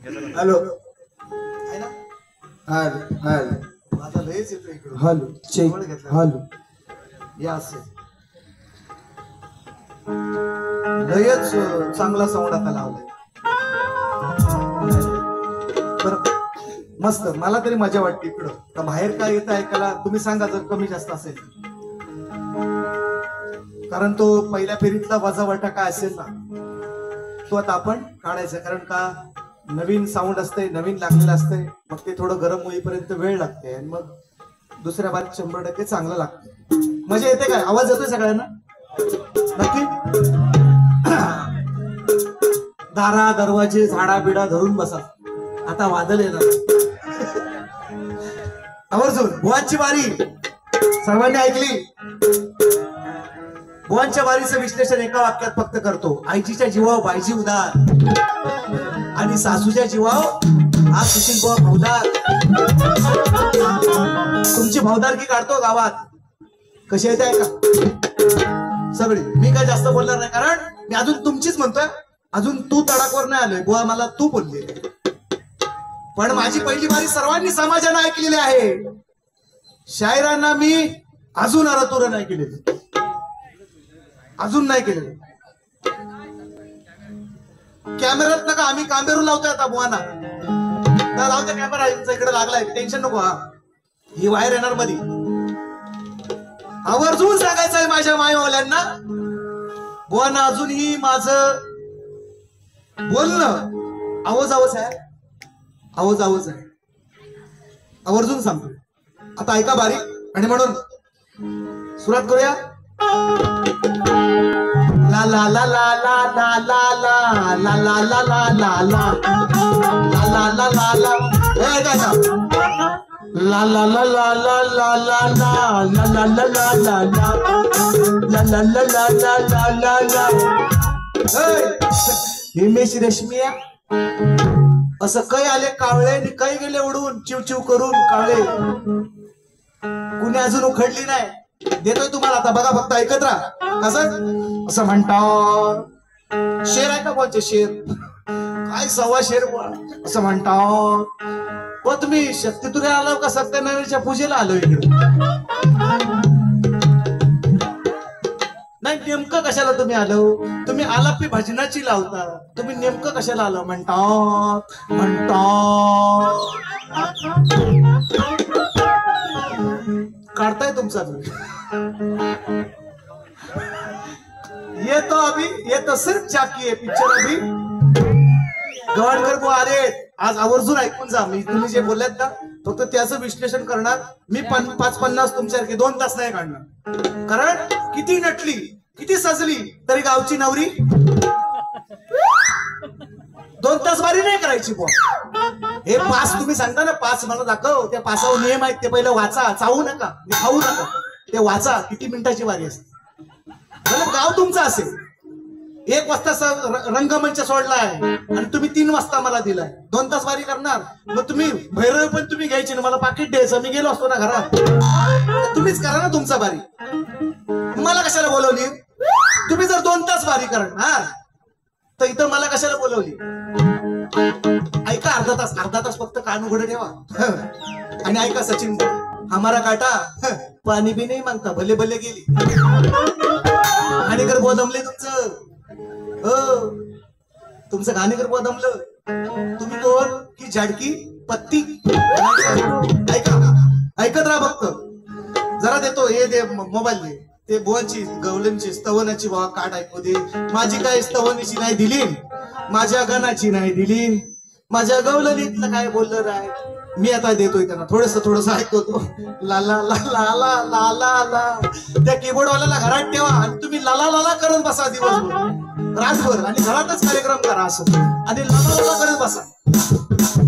Hello आहे ना? Hello hello माझा लयच येतो इकडून. हॅलो चेक जवळ घेतला. हॅलो या असे लयच चांगला साऊंड आता लावलाय. बरं मस्त, मला तरी मजा वाटते इकडं. का बाहेर काय येतं ऐकायला तुम्ही सांगा जर कमी जास्त असेल, कारण तो पहिल्या फेरीतला वजावाटा काय असेल ना तो आता आपण काढायचा. कारण का नवीन साऊंड असते, नवीन लागलेलं असतंय, मग ते थोडं गरम होईपर्यंत वेळ लागते आणि मग दुसऱ्या बारीत 100% चांगलं लागतं. मजा येते काय? आवाज येतोय सगळ्यांना नक्की? दारा दरवाजे झाडा बिडा धरून बसा, आता वादळ येणार. आवर्जून बुवांची बारी सर्वांनी ऐकली. बुवांच्या बारीचं विश्लेषण एका वाक्यात फक्त करतो. आईजीच्या जीवावर बायजी उदार आणि सासूच्या जीवावर हा सुशील बुवा भावदार. तुमची भावदारकी काढतो गावात. कशी येते ऐका सगळी. मी काय जास्त बोलणार नाही, कारण मी अजून तुमचीच म्हणतोय. अजून तू तडाकवर नाही आलोय. बुवा मला तू बोलले, पण माझी पहिली बारी सर्वांनी समाजानं ऐकलेली आहे. शायरांना मी अजून अरतुर नाही केलेली, अजून नाही केलेलं. कॅमेऱ्यात नका, आम्ही कांबेरू लावतोय आता बुवाना. लावते कॅमेरा इकडे लागलाय, टेन्शन नको. हा ही वायर येणार मध्ये. आवर्जून सांगायचं आहे माझ्या मायवाल्यांना, बुवाना अजूनही माझं बोलणं आवाज आहे, आवाज आहे. आवर्जून सांगतो. आता ऐका बारीक, आणि म्हणून सुरुवात करूया. ला ला ला ला ला ला ला ला ला ला ला ला ला ला ला ला ला ला ला. हे ऐका ला ला ला ला ला ला ला ला ला ला ला ला ला ला ला ला ला ला ला. हिमेश रेशमिया असं कै आले कावळे आणि कै गेले उडून चिव चिव करून कावळे. कुणी अजून उखडली नाही. देतोय तुम्हाला आता, बघा फक्त ऐकत राहा. कसं असं म्हणतात. शेर आहे का बोलचे शेर? काय सव्वा शेर असं म्हणतात. व तुम्ही शक्तीतुरे आलो का सत्यनारायणच्या पूजेला आलो इकडे? नाही, नेमकं कशाला तुम्ही आलो? तुम्ही आलापी भजनाची लावता, तुम्ही नेमकं कशाला आलो? म्हणतात काढताय तुमचा ये तो अभी, ये तो सिर्फ झाकी है. पिक्चर अभी गवाणकर बुवा आले. आज आवर्जून ऐकून जा. मी तुम्ही जे बोललात ना फक्त त्याचं विश्लेषण करणार मी. 5-50 तुमच्यासारखे 2 तास नाही काढणार. कारण किती नटली किती सजली तरी गावची नवरी 2 तास बारी नाही करायची बुवा. हे 5 तुम्ही सांगता ना 5 मला दाखव. त्या 5 नियम आहेत, ते पहिलं वाचा. चावू नका, खाऊ नका, ते वाचा. किती मिनिटाची बारी असते. गाव तुमचं असेल. 1 वाजता रंगमंच सोडलाय आणि तुम्ही 3 वाजता मला दिलाय. 2 तास बारी करणार. मग तुम्ही भैरव पण तुम्ही घ्यायची ना, मला पाकिट द्यायचं. मी गेलो असतो ना घरात. तुम्हीच करा ना तुमचा बारी. मला कशाला बोलवली? तुम्ही जर 2 तास बारी करणार तर इथं मला कशाला बोलवली? ऐका, अर्धा तास फक्त कान उघडे ठेवा. आणि ऐका सचिन, हमारा काटा पाणी बी नाही मागता, भले भले गेली. घाणेकर बुवा दमले तुमचं. हो, तुमचं घाणेकर बुवा दमलं. तुम्ही कोण की झाडकी पत्ती? ऐका, ऐकत राहा फक्त. जरा देतो हे दे मोबाईल दे. ते बुवाची गवलनची स्तवनाची बुवा काट ऐकू दे. माझी काय स्तवनीची नाही दिली, माझ्या गणाची नाही दिली, माझ्या गवलनीतलं काय बोललं राय. मी आता देतोय त्यांना थोडस ऐकवतो. ला ला ला ला ला ला ला ला. त्या कीबोर्डवाल्याला घरात ठेवा आणि तुम्ही लाला लाला करत बसा दिवसभर रातभर, आणि घरातच कार्यक्रम करा असं, आणि लाला लाला करत बसा.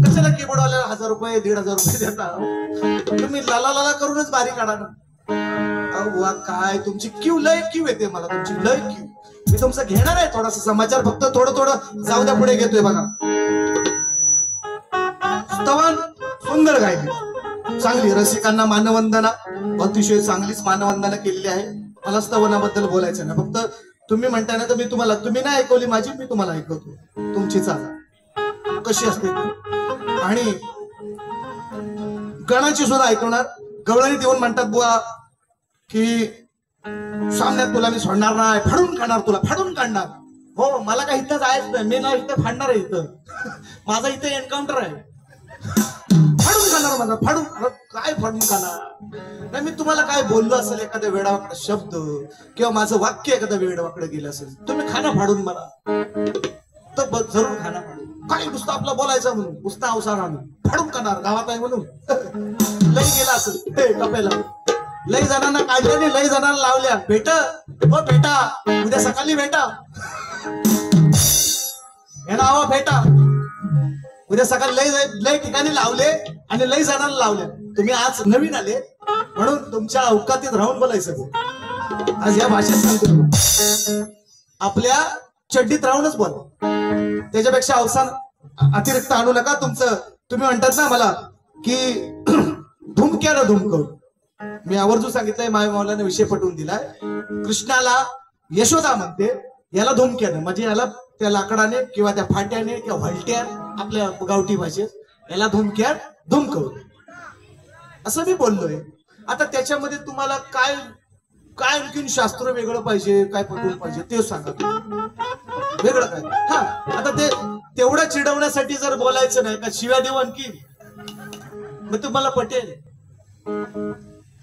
कशाला कीबोर्डवाल्याला 1000 रुपये 1500 रुपये देता? तुम्ही लाला लाला करूनच बारी काढा ना. अव्वा काय तुमची लय क्यू येते मला, तुमची लय क्यू. मी तुमचं घेणार आहे थोडासा समाचार, फक्त थोडं जाऊ द्या. पुढे घेतोय बघा. स्तवन सुंदर गायली, चांगली. रसिकांना मानवंदना, अतिशय चांगलीच मानवंदना केलेली आहे. मला स्तवनाबद्दल बोलायचं ना. फक्त तुम्ही म्हणताय ना तर मी तुम्हाला, तुम्ही नाही ऐकवली माझी, मी तुम्हाला ऐकवतो तुमची. चाल कशी असते आणि गणाची सुद्धा ऐकवणार. गवळणी देऊन म्हणतात बुवा की सामन्यात तुला मी सोडणार नाही, फाडून काढणार, तुला फाडून काढणार. हो, मला काय इथं जायचं नाही, मी ना इथं फाडणार आहे. इथं माझा इथं एन्काउंटर आहे. फाडून काढणार मला, फाडून. काय फाडून काढणार नाही, मी तुम्हाला काय बोललो असेल एखाद्या वेडावाकडा शब्द किंवा माझं वाक्य एखाद्या वेडावाकडे गेलं असेल, तुम्ही खाना फाडून मला तर जरूर खाना फाडून. काय नुसतं आपलं बोलायचं म्हणून, नुसतं अवसार आणून फाडून काढणार गावात आहे म्हणून. लई गेला असेल कपेला, लई जणांना काढल्याने लई जणांना लावल्या. भेट हो भेटा, उद्या सकाळी भेटा, हे नाव भेटा. उद्या सकाळी लई लई ठिकाणी लावले आणि लई जणांना लावल्या. तुम्ही आज नवीन आले म्हणून तुमच्या अवकातीत राहून बोलायचं. आज या भाषेत सांगतो, आपल्या चड्डीत राहूनच बोला. त्याच्यापेक्षा अवसान अतिरिक्त आणू नका. तुमचं तुम्ही म्हणतात ना मला की धुमक्यानं धुमकवू. मी आवर्जून सांगितलंय, माय मावलाने विषय पटवून दिलाय. कृष्णाला यशोदा म्हणते, याला धुमक्यानं म्हणजे याला त्या लाकडाने किंवा त्या फाट्याने किंवा व्हलट्या आपल्या गावठी भाषेत याला धुमक्यात धुमकवू असं मी बोललोय. आता त्याच्यामध्ये तुम्हाला काय काय आणखीन शास्त्र वेगळं पाहिजे, काय पटवून पाहिजे ते सांगा. वेगळं काय? हा, आता ते तेवढं चिडवण्यासाठी जर बोलायचं नाही का शिव्या देऊ आणखी, मग तुम्हाला पटेल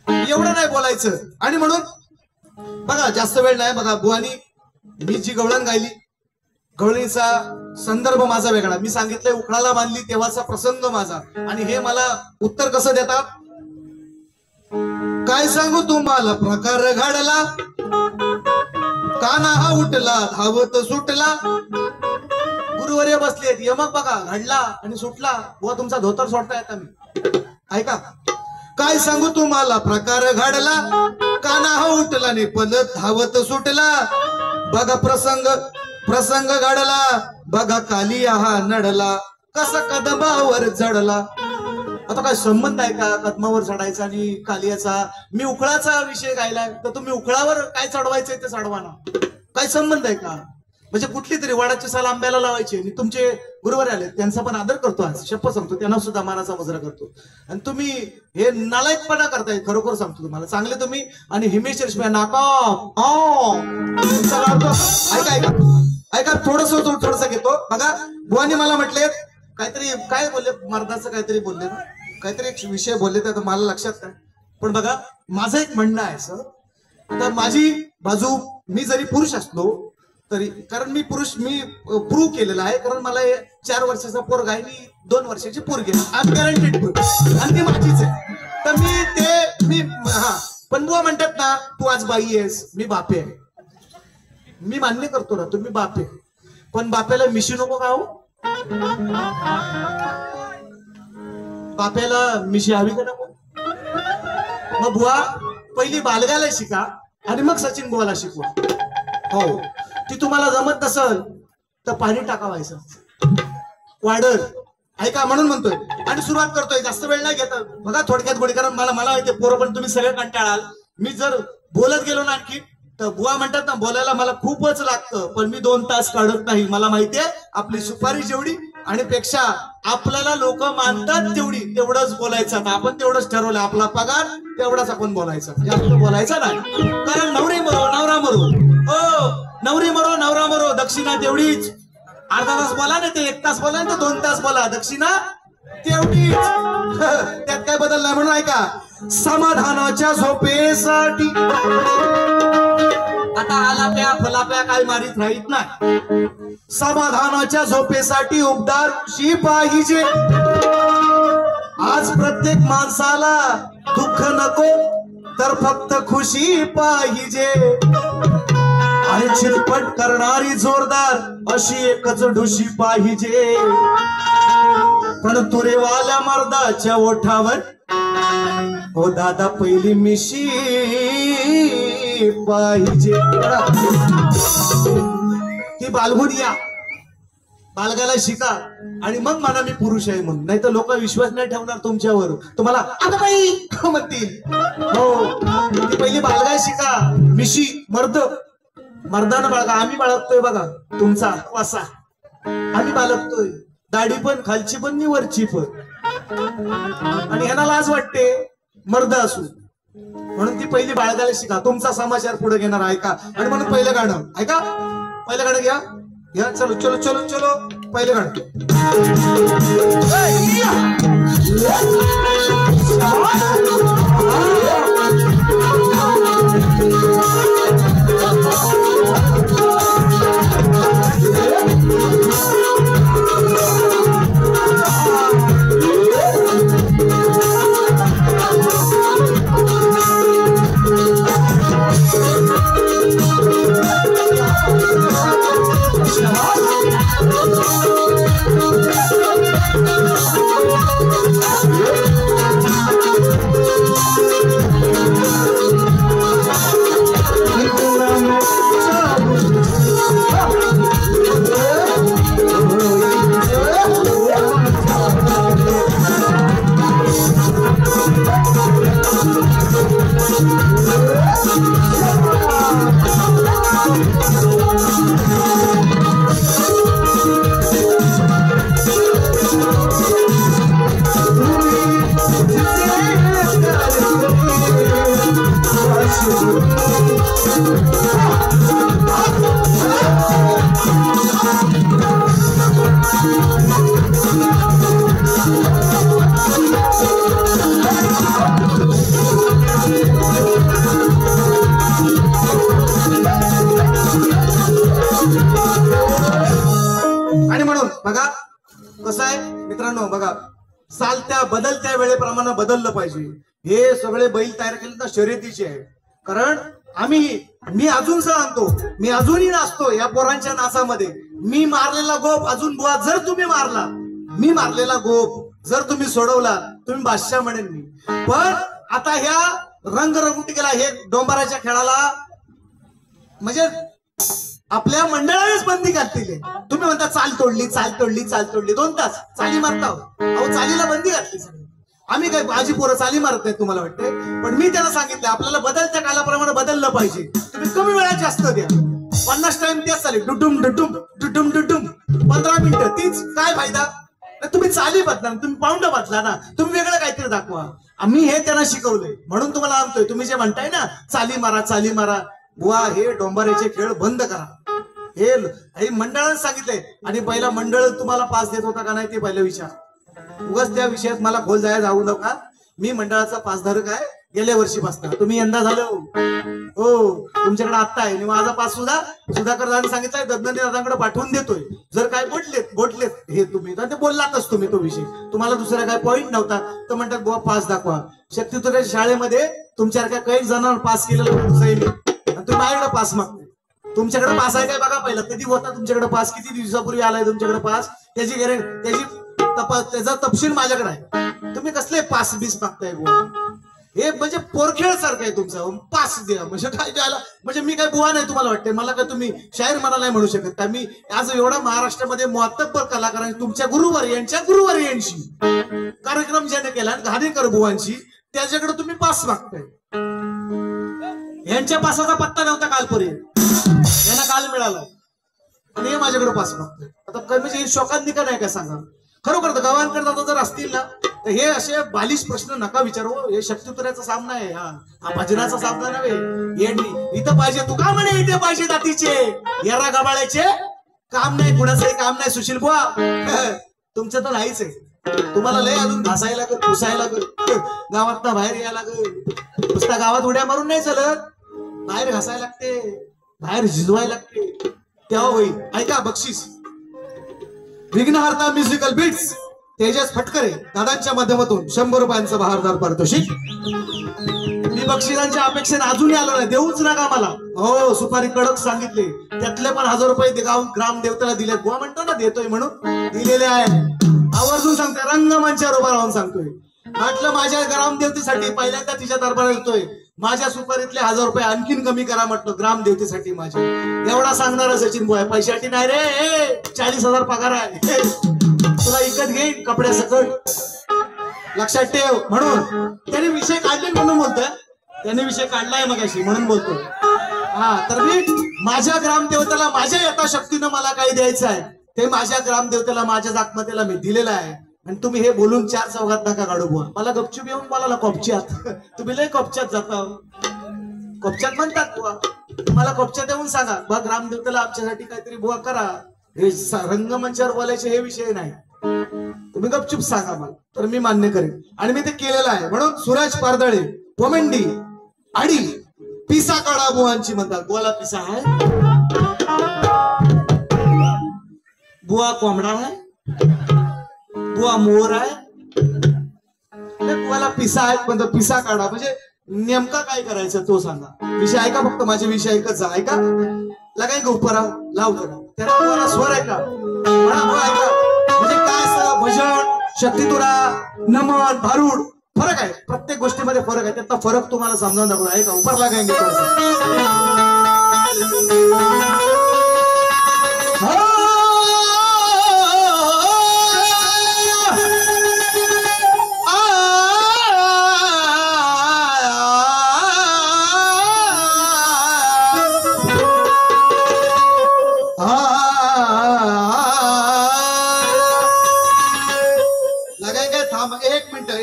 एवढं नाही बोलायचं. आणि म्हणून बघा, जास्त वेळ नाही. बघा बुवानी मी जी गवळण गायली, गवळणीचा संदर्भ माझा वेगळा. मी सांगितलंय उखळाला बांधली तेव्हाचा प्रसंग माझा, आणि हे मला उत्तर कसं देतात, काय सांगू तुम्हाला प्रकार घडला, काना हा उठला धावत सुटला. गुरुवर्य बसलेत, यमक बघा घडला आणि सुटला. बुवा तुमचा धोतर सोडता येता मी ऐका. काय सांगू तुम्हाला प्रकार घडला, काना हा उठला आणि पलत धावत सुटला. बघा प्रसंग घडला, बघा कालिया हा नडला, कसा कदमावर चढला. आता काय संबंध आहे का कदमावर चढायचा आणि कालियाचा? मी उखळाचा विषय गायलाय तर तुम्ही उखळावर काय चढवायचंय ते चढवा ना. काय संबंध आहे का? म्हणजे कुठली तरी वडाची साल आंब्याला लावायची. आणि तुमचे गुरुवर आले, त्यांचा पण आदर करतो, आज शपथ सांगतो, त्यांना सुद्धा मानाचा मुजरा करतो. आणि तुम्ही हे नालायकपणा करताय, खरोखर सांगतो तुम्हाला. चांगले तुम्ही आणि हिमेश रेशमिया नाका ऐका ऐका ऐका थोडस घेतो. बघा बुवानी मला म्हटले काहीतरी, काय बोलले, मर्दाचं काहीतरी बोलले ना, काहीतरी एक विषय बोलले तर मला लक्षात नाही. पण बघा माझं एक म्हणणं आहे सर, आता माझी बाजू, मी जरी पुरुष असलो तरी, कारण मी प्रूव्ह केलेला आहे, कारण मला 4 वर्षाचा पोरगा आहे, मी 2 वर्षाची पोरगी आहे, गॅरंटेड प्रूव्ह, आणि ती माझीच आहे. तर मी हा, पण बुवा म्हणतात ना तू आज बाई आहेस, मी बापे आहे. मी मान्य करतो ना तुम्ही बाप आहे, पण बाप्याला मिशी नको का हो? बाप्याला मिशी हवी का नको? मग बुवा पहिली बालगायला शिका आणि मग सचिन बुवाला शिकवा. हो, ती तुम्हाला जमत नसल तर पाणी टाकावायचं, वाढल. ऐका म्हणून म्हणतोय आणि सुरुवात करतोय, जास्त वेळ नाही घेत. बघा थोडक्यात गोडी, कारण मला माहिती पोरं पण तुम्ही सगळे कंटाळाल. मी जर बोलत गेलो ना आणखी तर बुवा म्हणतात ना बोलायला मला खूपच लागतं, पण मी 2 तास काढत नाही. मला माहितीये आपली सुपारी जेवढी आणि पेक्षा आपल्याला लोक मानतात तेवढंच बोलायचं. आपण तेवढंच ठरवलं, आपला पगार तेवढाच आपण बोलायचं, जास्त बोलायचं नाही. कारण नवरी मरो नवरा मरो, हो नवरी मरो नवरा मरो, दक्षिणा तेवढीच. अर्धा तास बोला नाही ते 1 तास बोला नाही तर 2 तास बोला, दक्षिणा तेवढीच. त्यात काय बदल नाही. म्हणून ऐका, समाधानाच्या झोपेसाठी आता आलाप्या फलाप्या काय मारीत राहीत नाही. समाधानाच्या झोपेसाठी उबदार खुशी पाहिजे. आज प्रत्येक माणसाला दुःख नको तर फक्त खुशी पाहिजे. आणि चिरपट करणारी जोरदार अशी एकच ढुशी पाहिजे. पण तुरेवाल्या मर्दाच्या ओठावर हो दादा पहिली मिशी पाहिजे. ती बालगून या, बालगायला शिका आणि मग मला मी पुरुष आहे म्हणून. नाही तर लोक विश्वास नाही ठेवणार तुमच्यावर, तुम्हाला आता बाई म्हणतील. हो, ती पहिली बालगाय शिका, मिशी मर्दानं बाळगा. आम्ही बाळगतोय बघा तुमचा वासा, आम्ही बाळगतोय. दाढी पण खालची पण मी वरची पण. आणि ह्याला लाज वाटते मर्द असू म्हणून ती पहिली बाळगायला शिका. तुमचा समाचार पुढे घेणार ऐका. आणि म्हणून पहिलं गाणं ऐका. पहिलं गाणं घ्या घ्या. चलो चलो चलो चलो. पहिलं गाणं. आणि म्हणून बघा कसं आहे मित्रांनो, बघा चालत्या बदलत्या वेळेप्रमाणे बदललं पाहिजे. हे सगळे बैल तयार केले तर शर्यतीचे आहे. कारण मी अजून सांगतो, मी अजूनही नाचतो या पोरांच्या नाचामध्ये. मी मारलेला गोप अजून बुवा जर तुम्ही मारला, मी मारलेला गोप जर तुम्ही सोडवला, तुम्ही बादशाह म्हणेन मी. पण आता ह्या रंगरंगुटीला हे डोंबाराच्या खेळाला म्हणजे आपल्या मंडळानेच बंदी घातली. तुम्ही म्हणता चाल तोडली चाल तोडली चाल तोडली. 2 तास चाली मारता. अहो चालीला बंदी घातली. आम्ही काय आजी पोरं चाली मारत नाही तुम्हाला वाटते. पण मी त्यांना सांगितलं आपल्याला बदलत्या कालाप्रमाणे बदललं पाहिजे. तुम्ही कमी वेळात जास्त द्या. 50 टाइम तेच चालेल. डुडुम डुडुम डुडुम डुडुम 15 मिनिटं तीच काय फायदा. तुम्ही चाली बदला, तुम्ही पाऊंड बदला ना. तुम्ही वेगळं काहीतरी दाखवा. आम्ही हे त्यांना शिकवलंय म्हणून तुम्हाला आणतोय. तुम्ही जे म्हणताय ना चाली मारा चाली मारा, बुवा हे डोंबाऱ्याचे खेळ बंद करा. हे मंडळाने सांगितलंय. आणि पहिला मंडळ तुम्हाला पास देत होता का नाही ते पहिलं विचार. उगाच त्या विषयात मला खोल जाऊ नका. मी मंडळाचा पासधारक आहे गेल्या वर्षीपासून. तुम्ही यंदा झालं हो तुमच्याकडे आत्ता आहे. माझा पास सुधाकर दादांनी सांगितलंय दत्तनंदी दादांकडे पाठवून देतोय. जर काय बोटलेत हे तुम्ही तर ते बोललातच तुम्ही तो विषय. तुम्हाला दुसरा काय पॉईंट नव्हता तर म्हणतात बुवा पास दाखवा. शक्तीतुऱ्या शाळेमध्ये तुमच्यासारख्या काही जणांना पास केलेलं तुम्ही माझ्याकडे पास मागताय. तुमच्याकडे पास आहे काय बघा पहिला. कधी होता तुमच्याकडे पास, किती दिवसापूर्वी आलाय तुमच्याकडे पास, त्याची गॅरंटी त्याचा तपशील माझ्याकडे आहे. तुम्ही कसले पास बीस मागताय बुवा. हे म्हणजे पोरखेळ सारखं आहे तुमचं. पास द्या म्हणजे काय द्यायला म्हणजे मी काय बुवा नाही तुम्हाला वाटते. मला काय तुम्ही शाहीर मला नाही म्हणू शकत का. मी आज एवढा महाराष्ट्रामध्ये मुअत्तबर कलाकारांनी तुमच्या गुरुवर्यांशी कार्यक्रम ज्याने केला घाणेकर बुवांशी त्याच्याकडे तुम्ही पास मागताय. यांच्या पासाचा पत्ता नव्हता कालपर्यंत. यांना काल मिळाला आणि हे माझ्याकडे पास मागतोय. आता काय म्हणजे हे शोकांनी का नाही काय सांगा. खरोखर गावांकडे जाता जर असतील ना तर हे असे बालिश प्रश्न नका विचारू. हे शक्तीतुऱ्याचा सामना आहे. हा भजनाचा सामना नव्हे. येडणी इथं पाहिजे तू का म्हणे इथे पाहिजे दातीचे येरा गबाळ्याचे काम नाही. कुणाचंही काम नाही सुशील बुवा. तुमचं तर नाहीच आहे. तुम्हाला लय अजून घासायला लागत पुसायला लागत. गावात ना बाहेर यायला लागत. नुसता गावात उड्या मारून नाही चालत. बाहेर घासायला लागते, बाहेर झिजवायला लागते. तेव्हा होईल. ऐका बक्षीस विघ्नहर्ता म्युझिकल बीट्स तेजस फटकरे दादांच्या माध्यमातून 100 रुपयांचं बहारदार पारितोषिक. मी बक्षिसांच्या अपेक्षेने अजूनही आलो नाही. देऊच नका मला. हो सुपारी कडक सांगितले. त्यातले पण 1000 रुपये ग्रामदेवतेला दिले. बुवा म्हणतो ना देतोय म्हणून दिलेले आहे. आवर्जून सांगतोय. रंगमंचावर उभा राहून सांगतोय. म्हटलं माझ्या ग्रामदेवतेसाठी पहिल्यांदा तिच्या दरबारात येतोय. माझ्या सुपारीतले 1000 रुपये आणखीन कमी करा म्हटलं ग्रामदेवतेसाठी माझ्या. एवढा सांगणार सचिन बुवा. पैशासाठी नाही रे. 40,000 पगार आहे. तुला इकत घेईन कपड्या सकट. लक्षात ठेव. म्हणून त्याने विषय काढले म्हणून बोलतोय. त्याने विषय काढलाय मगाशी म्हणून बोलतोय. हा तर मी माझ्या ग्रामदेवतेला माझ्या यथाशक्तीनं मला काही द्यायचं आहे. ते माझ्या ग्रामदेवतेला माझ्या जागमतेला मी दिलेलं आहे आणि तुम्ही हे बोलून चार चौघात नका काढू बुवा. मला गपचूप येऊन बोलायला कोपच्यात तुम्ही लय कोपच्यात जाता. कोपच्यात म्हणतात बुवा, मला कोपच्यात येऊन सांगा बा ग्रामदेवतेला आमच्यासाठी काहीतरी बुवा करा. हे रंगमंचावर बोलायचे हे विषय नाही, तुम्ही गपचूप सांगा मला तर मी मान्य करेन आणि मी ते केलेलं आहे. म्हणून सुराज पारदळे पोमेंडी आडी पिसा काढा बुवांची म्हणतात. बुवाला पिसा आहे, बुवा कोंबडा आहे, बुवा मोर आहे, बुवाला पिसा आहेत पण पिसा काढा म्हणजे नेमका काय करायचं तो सांगा. विषय ऐका फक्त, माझे विषय ऐकत जा. ऐका लगाय गोपरा लाव जरा त्याला बुवाला स्वर ऐका म्हणा बुवा ऐका. म्हणजे काय असं भजन शक्तितुरा नमन भारूड फरक आहे, प्रत्येक गोष्टीमध्ये फरक आहे. त्यातला फरक तुम्हाला समजावून दाखवला आहे का. उपर लागायचे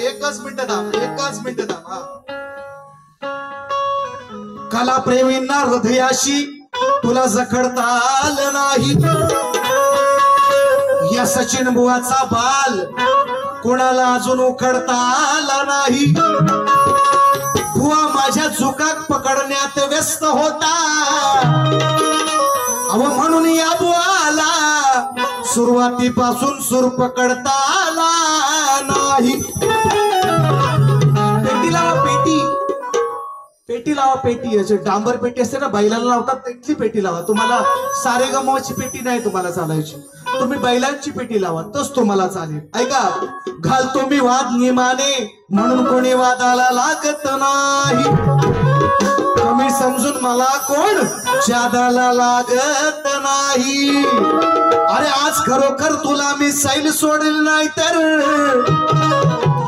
एकच मिनिट थांब. कला प्रेमींना हृदयाशी तुला जखडता आलं नाही. या सचिन बुवाचा बाल कोणाला अजून उखडता आला नाही. बुवा माझ्या चुकाक पकडण्यात व्यस्त होता. अव म्हणून या बुवाला सुरुवातीपासून सूर पकडता आला नाही. पेटी लावा पेटी, पेटी लावा पेटी. असे डांबर पेटी असते ना बैलाला लावतात त्याची पेटी लावा. तुम्हाला सारे गमवाची पेटी नाही तुम्हाला चालायची, तुम्ही बैलांची पेटी लावा तोच तुम्हाला चालेल. ऐका घालतो मी वाद निमाने म्हणून कोणी वादाला लागत नाही. कमी समजून मला कोण जादाला लागत नाही. अरे आज खरोखर तुला मी सैल सोडेल नाही तर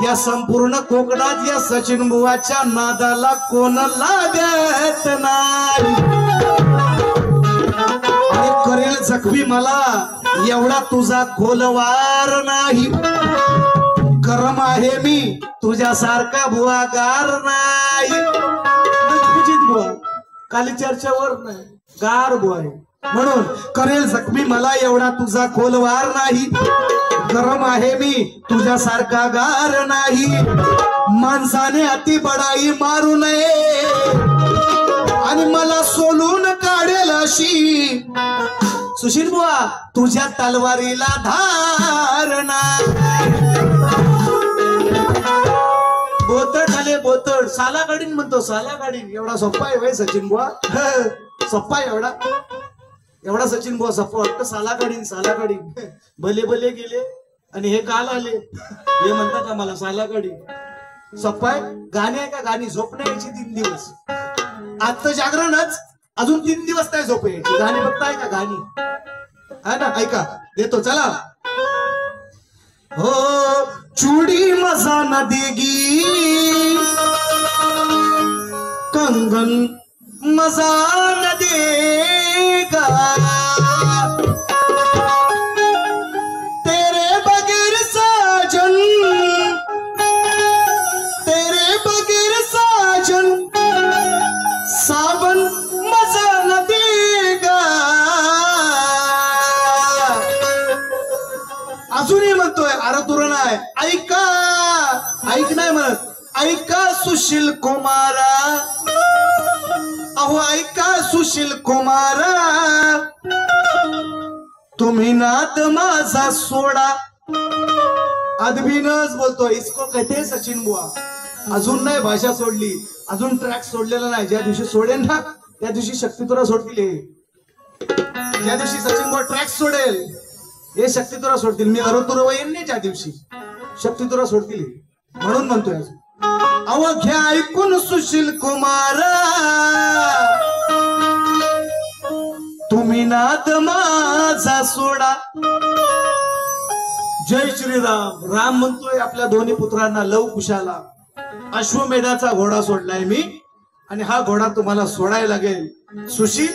या संपूर्ण कोकणात या सचिन बुवाच्या नादाला कोण लागत नाही. अरे करेल जखमी मला एवढा तुझा खोलवार नाही. गरम आहे मी तुझ्यासारखा बुवा गार नाही. बुवा काली चर्चावर नाही गार बुवा आहे. म्हणून करेल जखमी मला एवढा तुझा खोलवार नाही. गरम आहे मी तुझ्यासारखा गार नाही. माणसाने अति बडाई मारू नये आणि मला सोलून काढेल अशी सुशील बुवा तुझ्या तलवारीला धार नाही. बोतड झाले बोतड साला गाडीन म्हणतो साला गाडीन. एवढा सोप्पा आहे भाई सचिन बुवा, सोप्पा आहे एवढा एवढा सचिन बुवा सोप्पा वाटतं. साला गाडीन भले भले गेले आणि हे काल आले हे म्हणतात का मला साला गाडी. सोप्पा आहे. गाणी आहे का गाणी. झोप नाही यायची 3 दिवस. आजचं जागरणच अजून 3 दिवस नाही झोप यायची. गाणी बघताय का गाणी है ना. ऐका देतो चला. हो चूड़ी मजा न देगी कंगन मजा न देगा. तेरे बगैर साजन तेरे बगैर साजन सावन मजा न देगा. अजूनही म्हणतोय अरे तुर नाही. ऐका ऐक नाही म्हणत. ऐका सुशील कुमारा अहो ऐका सुशील कुमारा तुम्ही नाद माझा सोडा. अदबीनच बोलतोय इसको कहते सचिन बुवा. अजून नाही भाषा सोडली, अजून ट्रॅक सोडलेला नाही. ज्या दिवशी सोडेल ना त्या दिवशी शक्तितुरा सोडतील. ज्या दिवशी सचिन बुवा ट्रॅक सोडेल हे शक्तितुरा सोडतील. मी अरोतुरा येईन नाही ज्या दिवशी शक्तितुरा सोडतील. म्हणून म्हणतोय अव घ्या ऐकून सुशील कुमार तुम्ही नाद माझा सोडा. जय श्रीराम. राम म्हणतोय आपल्या दोन्ही पुत्रांना लव कुशाला. अश्वमेधाचा घोडा सोडलाय मी आणि हा घोडा तुम्हाला सोडायला लागेल. सुशील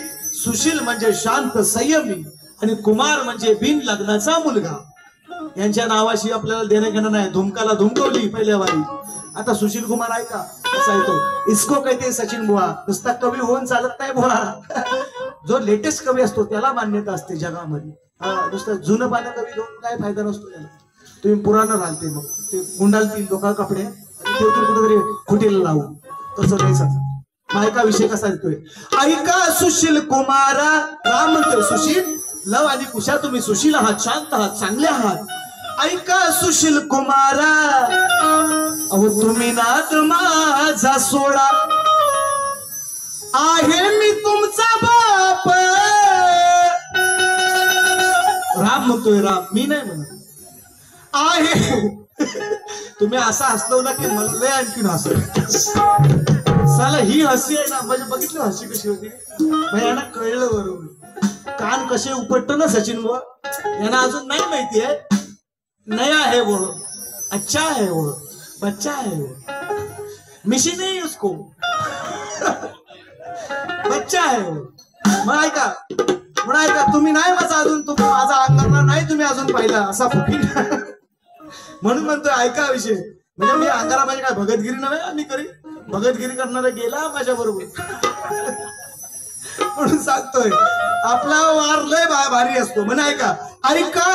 सुशील म्हणजे शांत संयमी आणि कुमार म्हणजे बिन लग्नाचा मुलगा. यांच्या नावाशी आपल्याला देणं घेणं नाही. धुमकाला धुमकवली पहिल्या वारी. आता सुशील कुमार आहे का? कसा आहे तो? इसको कहते सचिन बुवा. नुसता कवी होऊन चालत नाही बुवा. जो लेटेस्ट कवी असतो त्याला मान्यता असते जगामध्ये. नुसतं जुनं पानं कवी घेऊन काय फायदा नसतो त्याला. तुम्ही पुराणं घालते मग ते गुंडालतील लोक कपडे ठेवतील कुठेतरी खुटीला लावू. तसं नाही. ऐका विषय कसा येतोय. ऐका सुशील कुमारा. राम म्हणतोय सुशील लव आणि कुशा तुम्ही सुशील आहात, शांत आहात, चांगले आहात. ऐका सुशील कुमारा. अहो तुम्ही नाद माझा सोडा. आहे मी तुमचा बाप. राम म्हणतोय राम, मी नाही म्हणत. आहे तुम्ही असं हसलो ना की मला लय आणखीन हसलं. साला ही हसी आहे ना म्हणजे बघितलं हसी कशी होती. यांना कळलं बरोबर. कान कसे उपटतो ना सचिन बुवा. यांना अजून नाही माहिती आहे. नया है वो, अच्छा है वो, बच्चा है वो. मिशी नहीं उसको, बच्चा है वो. मग ऐका तुम्ही नाही माझा अजून तुम्ही माझा अंगारा नाही तुम्ही अजून पाहिला असा फुकीन. म्हणून म्हणतोय ऐका विषय. म्हणजे मी अंगारा म्हणजे काय भगतगिरी नव्हे. आम्ही करी भगतगिरी करणारा गेला माझ्या बरोबर. म्हणून सांगतोय आपला वार लय भारी असतो. म्हणे ऐका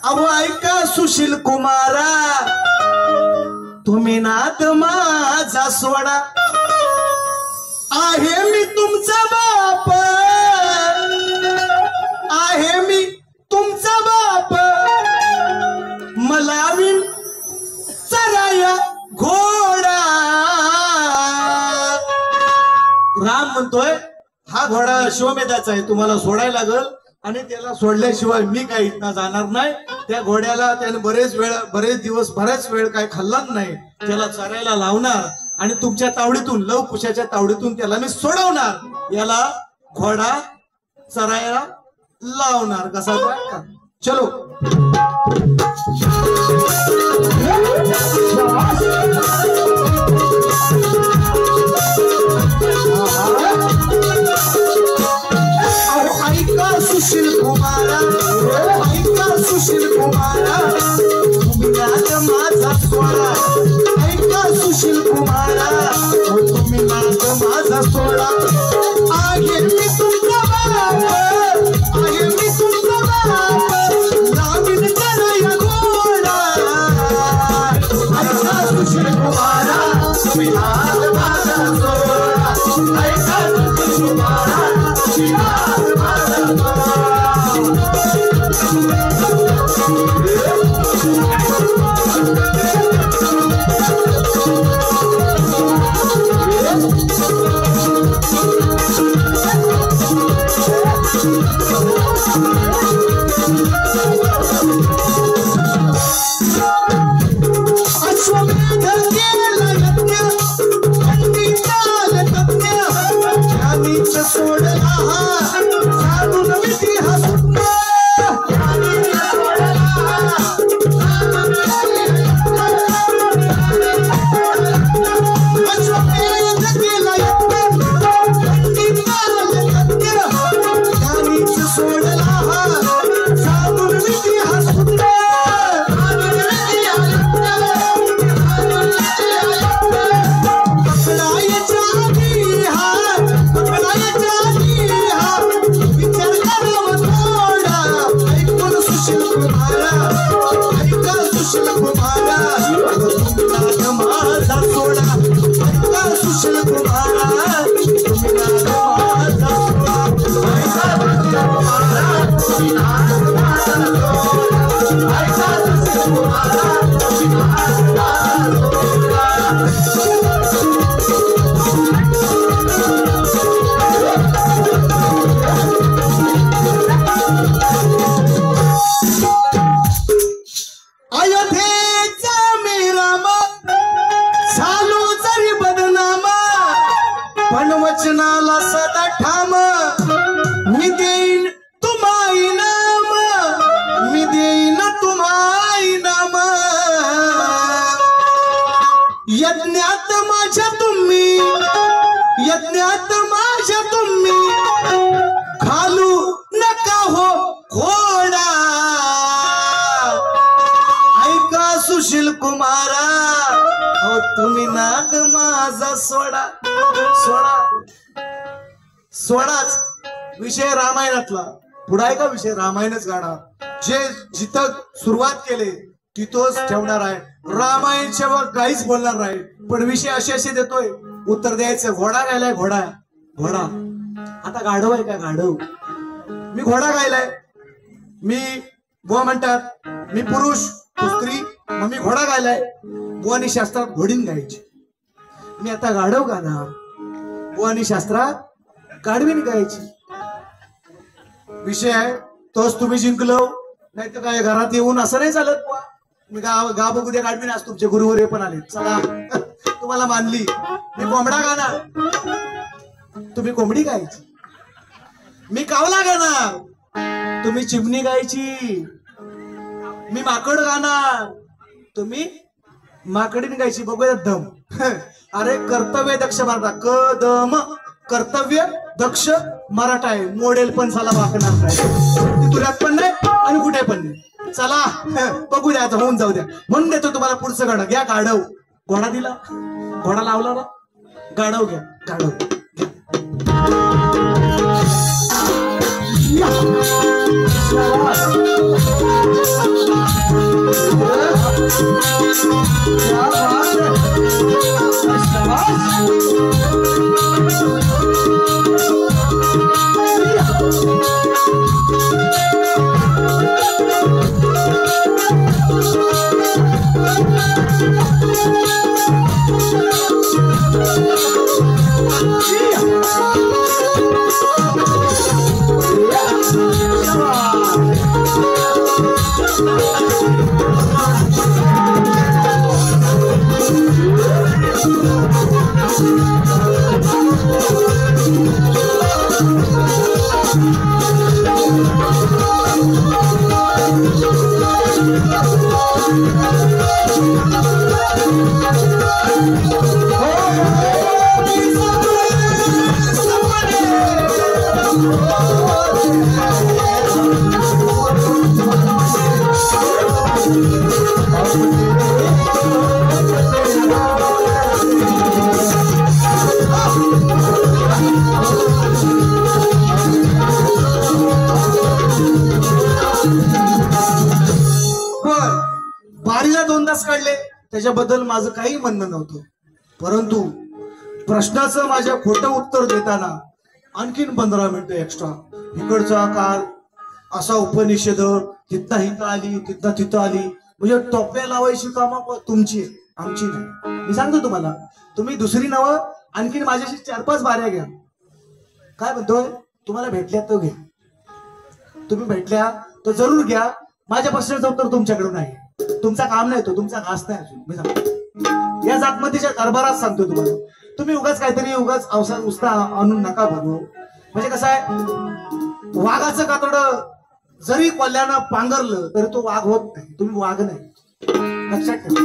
अहो ऐका सुशील कुमारा. तुम्ही नाद माझा सोडा. आहे मी तुमचा बाप. आहे मी तुमचा बाप. मला विण चराया घोडा. राम म्हणतोय हा घोडा अश्वमेधाचा आहे. तुम्हाला सोडायला लागल आणि त्याला सोडल्याशिवाय मी काही इथं जाणार नाही. त्या घोड्याला त्याने बरेच दिवस बऱ्याच वेळ काय खाल्लाच नाही. त्याला चरायला लावणार आणि तुमच्या तावडीतून लव कुशाच्या तावडीतून त्याला मी सोडवणार. याला घोडा चरायला लावणार. कसा का चलो. ऐका सुशील कुमारा. ऐका सुशील कुमारा. तुम्ही नाद माझा सोडा. ऐका सुशील कुमारा. तुम्ही नाद माझा सोडा. आहे मी तुमचा बाप. आहे मी तुमचा बाप. लावीन चराया घोडा. ऐका सुशील कुमारा. तुम्ही नाद माझा सोडा. ऐका सुशील कुमारा. तुम्ही नाद माझा सोडा. वचनाला सदा ठाम मी देईन तुम्हाई नाम, मी देईन तुम्हाई नाम. यज्ञात माझ्या तुम्ही, यज्ञात माझ्या तुम्ही घालू नका हो सुशील कुमारा हो तुम्ही नाद माझा सोडा सोडा सोडाच. विषय रामायणातला पुढे आहे का विषय रामायणच गाणं जे जिथं सुरुवात केले तिथंच ठेवणार आहे. रामायणच्या वर काहीच बोलणार नाही पण विषय असे देतोय उत्तर द्यायचं. घोडा गायलाय घोडा घोडा. आता गाढव आहे का गाढव. मी घोडा गायलाय. मी बुवा म्हणतात मी पुरुष तू स्त्री मग मी घोडा गायलाय. बुवानी शास्त्रात घोडीन गायची. मी आता गाढव गाणार. बुवानी शास्त्रात गाढवीन गायची. विषय आहे तोच तुम्ही जिंकलो नाही तर काय घरात येऊन असं नाही चालत. बुवा मी गा बघू द्या गाढवीन. आज तुमचे गुरुवर पण आले चला तुम्हाला मानली. मी कोंबडा गाणार तुम्ही कोंबडी गायची. मी कावला गाणार तुम्ही चिमणी गायची. मी माकड गाणार तुम्ही माकडीने गायची. बघूया दम. अरे कर्तव्य दक्ष मराठा कदम कर्तव्य दक्ष मराठा आहे. मॉडेल पण चला वाकणार नाही तुऱ्यात पण नाही आणि कुठे पण नाही. चला बघू द्या होऊन जाऊ द्या. म्हणून देतो तुम्हाला पुढचं गाणं. घ्या गाढव. घोडा दिला घोडा लावला ना. गाढव घ्या गाढव बारीला 2 तास काढले त्याच्याबद्दल माझं काही म्हणणं नव्हतं. परंतु प्रश्नाचं माझ्या खोटं उत्तर देताना आणखीन 15 मिनिटं एक्स्ट्रा. इकडचा काळ असा उपनिषद तिथं इथं आली तिथं तिथं आली. म्हणजे टोप्या लावायची कामं तुमची आमची नाही. मी सांगतो तुम्हाला तुम्ही दुसरी नावं आणखीन माझ्याशी 4-5 बाऱ्या घ्या. काय म्हणतोय तुम्हाला भेटल्या तर घ्या. तुम्ही भेटल्या तर जरूर घ्या. माझ्या प्रश्नाचं उत्तर तुमच्याकडून आहे. तुमचा काम नाही तो तुमचा घास नाही अजून. मी सांगतो या जातमतीच्या दरबारात सांगतो तुम्हाला. तुम्ही उगाच काहीतरी उगाच अवसर उस्ता आणून नका बनवू. म्हणजे कसं आहे वाघाचं कातड जरी कोल्ह्यानं पांघरलं तरी तो वाघ होत नाही. तुम्ही वाघ नाही लक्षात ठेवा.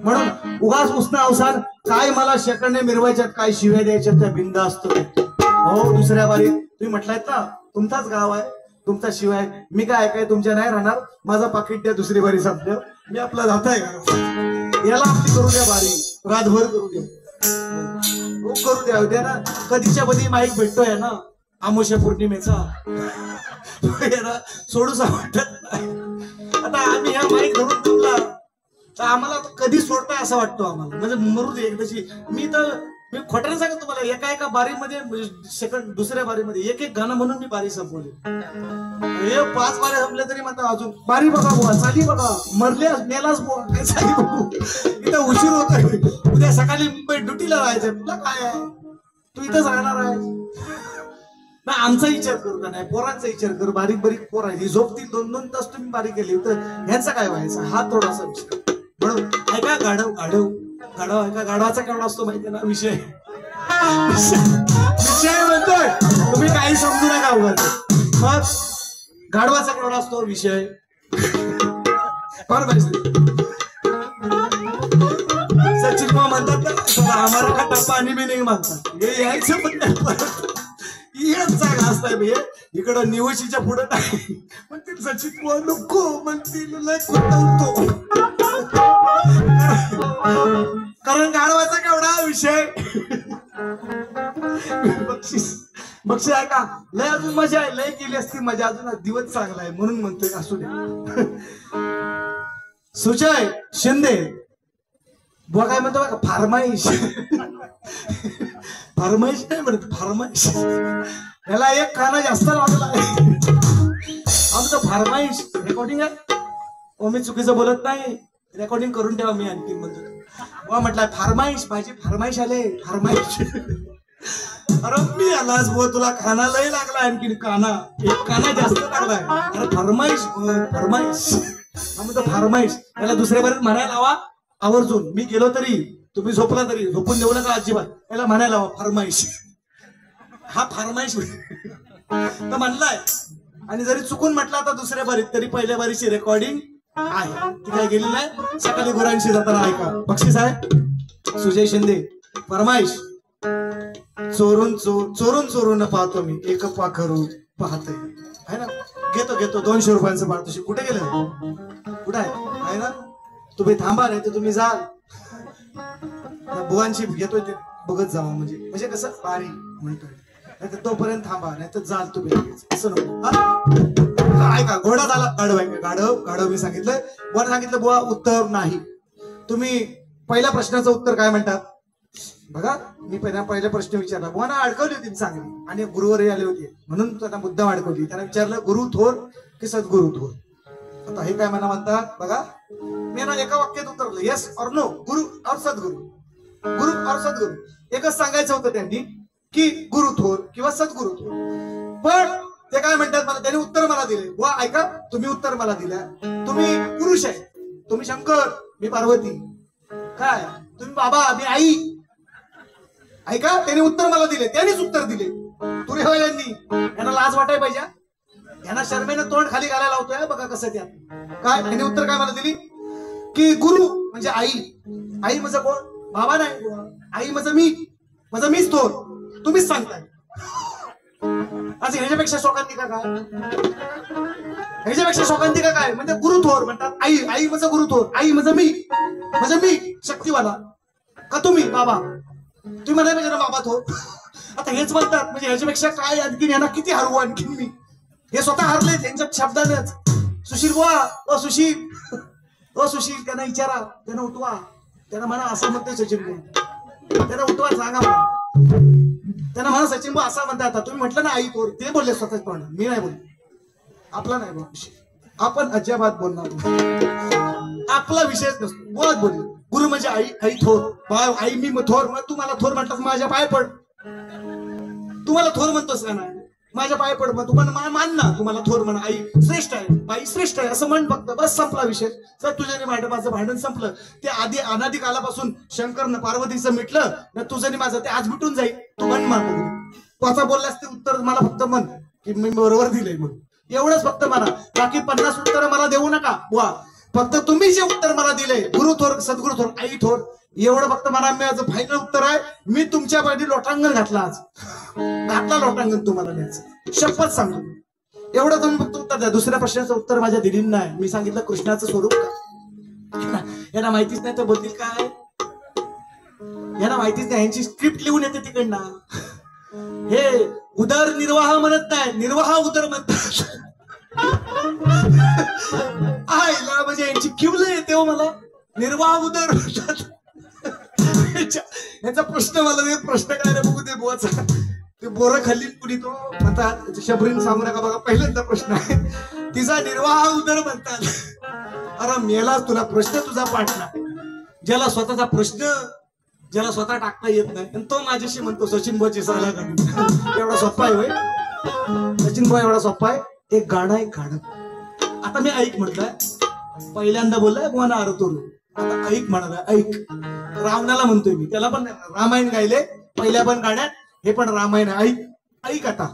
म्हणून उगाच उष्ण अवसान काय मला शेकडने मिरवायच्यात काय शिव्या द्यायच्यात त्या बिंदा असतो. हो दुसऱ्या बारीत तुम्ही म्हटलायत ना तुमचाच गाव आहे तुमचा शिवाय मी काय काय तुमच्या नाही राहणार. माझा पाकिट द्या दुसरी बारी संपलं मी आपला जाताय याला आपली करू द्या बारी रातभर करू द्या. करू द्या उद्या ना कधीच्या कधी माईक भेटतोय ना अमावस्या पौर्णिमेचा सोडूसा वाटत नाही. आता आम्ही ह्या माईक धरून तुमला तर आम्हाला कधी सोडताय असं वाटतो आम्हाला. म्हणजे मरू दे एकदाची. मी खोट्याने सांगतो तुम्हाला एका बारीमध्ये सेकंड दुसऱ्या बारीमध्ये एक गाणं म्हणून मी बारी संपवली. 5 बाऱ्या संपल्या तरी म्हणता अजून बारी बघा बुवा चाली बघा मरल्यास मेलाच बुवा काय चाली बघू. इथं उशीर होतोय. उद्या सकाळी मुंबई ड्युटीला राहायचंय. तुला काय आहे तू इथंच राहणार आहे ना. आमचा विचार करू का नाही पोरांचा विचार कर. बारीक बारीक पोर आहे झोपतील 2-2 तास तुम्ही बारीक केली तर ह्यांचा काय व्हायचा हा थोडासा विषय. म्हणून ऐका गाढव गाढव गाढव ऐका गाढवाचा केवढा असतो माहिती ना विषय. विषय म्हणतोय तुम्ही काही समजू नका उगाच. मग गाढवाचा केवढा असतो विषय फार सचिन म्हणतात ना आम्हाला का टप्पा आणि मी नाही मागतात. हे यायचं पण नाही यांचा घास नाही भे. इकडं निवशीच्या पुढं नाही म्हणतील सचिन नको म्हणतील लय खुंटवतो. विषय बक्षीस बक्षीस आहे का लय अजून मजा आहे लय गेली असती मजा अजून दिवस चांगला आहे म्हणून म्हणतोय असू दे सुजय शिंदे बुवा काय म्हणतो बघा फार्माईश फार्माईश नाही म्हणत फार्माईश याला एक काना जास्त लागला आहे आमचं फार्माईश रेकॉर्डिंग आहे ओ मी चुकीचं बोलत नाही रेकॉर्डिंग करून ठेवा मी आणखी म्हणतो बुवा म्हटलं फार्माईश माझी फार्माईश आले फार्माईश अरे मी आलाच बुवा तुला काना लय लागला आणखी काना एक काना जास्त लागलाय अरे फरमाईश फरमाईश हा म्हणतो फार्माईश याला दुसऱ्या बरेच म्हणायला लावा आवर्जून मी गेलो तरी तुम्ही झोपला तरी झोपून देऊ नका अजिबात याला म्हणायला लावा फरमाईश हा फरमाईश तर म्हणलाय आणि जरी चुकून म्हटलं आता दुसऱ्या बारीत तरी पहिल्या बारीची रेकॉर्डिंग आहे ती काय गेली नाही सकाळी गुरांशी जाताना ऐका बक्षीस आहे सुजय शिंदे फरमाईश चोरून चोरून पाहतो मी एक पाखरू पाहतोय है ना घेतो 200 रुपयांचं पाहतो कुठे गेलं कुठे आहे ना तुम्ही थांबा नाही तर तुम्ही जाल बुवांशी घेतोय ते बघत जावा म्हणजे कसं बारी म्हणतोय नाही तर तोपर्यंत थांबा नाही तर जाल तुम्ही असं नको ऐका घोडा झाला गाढव आहे गाढव मी सांगितलं बुवा सांगितलं बुवा उत्तर नाही तुम्ही पहिल्या प्रश्नाचं उत्तर काय म्हणतात बघा मी पहिला प्रश्न विचारला बुवा ना अडकवली होती चांगली आणि गुरुवर आले होते म्हणून त्यांना मुद्दाम अडकवली त्यांना विचारलं गुरु थोर की सद्गुरु थोर आता हे काय मला म्हणतात बघा मी ना एका वाक्यात उतरलं येस और नो गुरु और सद्गुरु एकच सांगायचं होतं त्यांनी की गुरु थोर किंवा सद्गुरु थोर पण ते काय म्हणतात मला त्यांनी उत्तर मला दिले बुवा ऐका तुम्ही उत्तर मला दिल्या तुम्ही पुरुष आहे तुम्ही शंकर मी पार्वती काय तुम्ही बाबा मी आई ऐका त्यांनी उत्तर मला दिले त्यांनीच उत्तर दिले तुरे होय यांना लाज वाटाय पाहिजे यांना शर्मेनं तोंड खाली घालायला लावतोय बघा कसं त्या काय त्यांनी उत्तर काय मला दिली की गुरु म्हणजे आई माझं कोण बाबा नाही आई माझं मीच थोर तुम्हीच सांगताय आज ह्याच्यापेक्षा शोकांतिका काय म्हणजे गुरु थोर म्हणतात आई माझं गुरु थोर आई माझं मी शक्तीवाला का तुम्ही बाबा तुम्ही म्हणाय पाहिजे ना बाबा थोर आता हेच म्हणतात म्हणजे ह्याच्यापेक्षा काय आणखीन यांना किती हरवू आणखीन मी हे स्वतः हरले त्यांच्या शब्दानेच सुशील बुवा सुशील त्यांना विचारा त्यांना उठवा त्यांना म्हणा असं म्हणतोय सचिन बुवा त्यांना उठवा सांगा मला त्यांना म्हणा सचिन बुवा असा म्हणता आता तुम्ही म्हटलं ना आई थोर ते बोलले स्वतःच पण मी नाही बोलले आपला नाही बुवा आपण अजिबात बोलणार आपला विषयच नसतो बुवाच बोलले गुरु म्हणजे आई थोर आई मी थोर मग तू मला थोर म्हणतात माझ्या पाय पड तुम्हाला थोर म्हणतोस का नाही माझ्या पाय पड मग तुम्हाला मान ना तुम्हाला थोर म्हणा आई श्रेष्ठ आहे बाई श्रेष्ठ आहे असं म्हण फक्त बस संपला विषय सर तुझ्याने माझं भांडण संपलं ते आधी अनादी कालापासून शंकरनं पार्वतीचं मिटलं ना तुझं माझं ते आज मिटून जाईल तू म्हण मला तू असा बोललास ते उत्तर मला फक्त म्हण की मी बरोबर दिलंय म्हणून एवढंच फक्त म्हणा बाकी 50 उत्तर मला देऊ नका बुवा फक्त तुम्ही जे उत्तर मला दिले गुरु थोर सद्गुरु थोर आई थोर एवढं फक्त मला माझं फायनल उत्तर आहे मी तुमच्या पाठी लोटांगण घातला आज लोटांगण तुम्हाला द्यायचं शपथ सांगतो एवढं तुम्ही फक्त उत्तर द्या दुसऱ्या प्रश्नाचं उत्तर माझ्या दिलीन नाही मी सांगितलं कृष्णाचं स्वरूप काय यांना माहितीच नाही तर बोलतील काय यांना माहितीच नाही यांची स्क्रिप्ट लिहून येते तिकडनं हे उदरनिर्वाह म्हणत नाही निर्वाह उदर म्हणतात आईला म्हणजे यांची किवलं येते हो मला निर्वाह उदर म्हणतात याचा प्रश्न मला प्रश्न काय रे बघू दे बुवाचा ते बोरं खाल्ली कुणी तो म्हणतात शबरीन सांगू नका बघा पहिल्यांदा प्रश्न आहे तिचा निर्वाह उदर म्हणतात अरे मेला तुला प्रश्न तुझा पाठला ज्याला स्वतःचा प्रश्न ज्याला स्वतः टाकता येत नाही आणि तो माझ्याशी म्हणतो सचिन बुवाची सलाह एवढा सोपा आहे होय सचिन बुवा एवढा सोपा आहे एक गाणं आता मी ऐक म्हटलंय पहिल्यांदा बोललाय बुवा ना अरतोरू आता ऐक म्हणाला ऐक रावणाला म्हणतोय मी त्याला पण रामायण गायले पहिल्या पण गाण्यात हे पण रामायण ऐक आता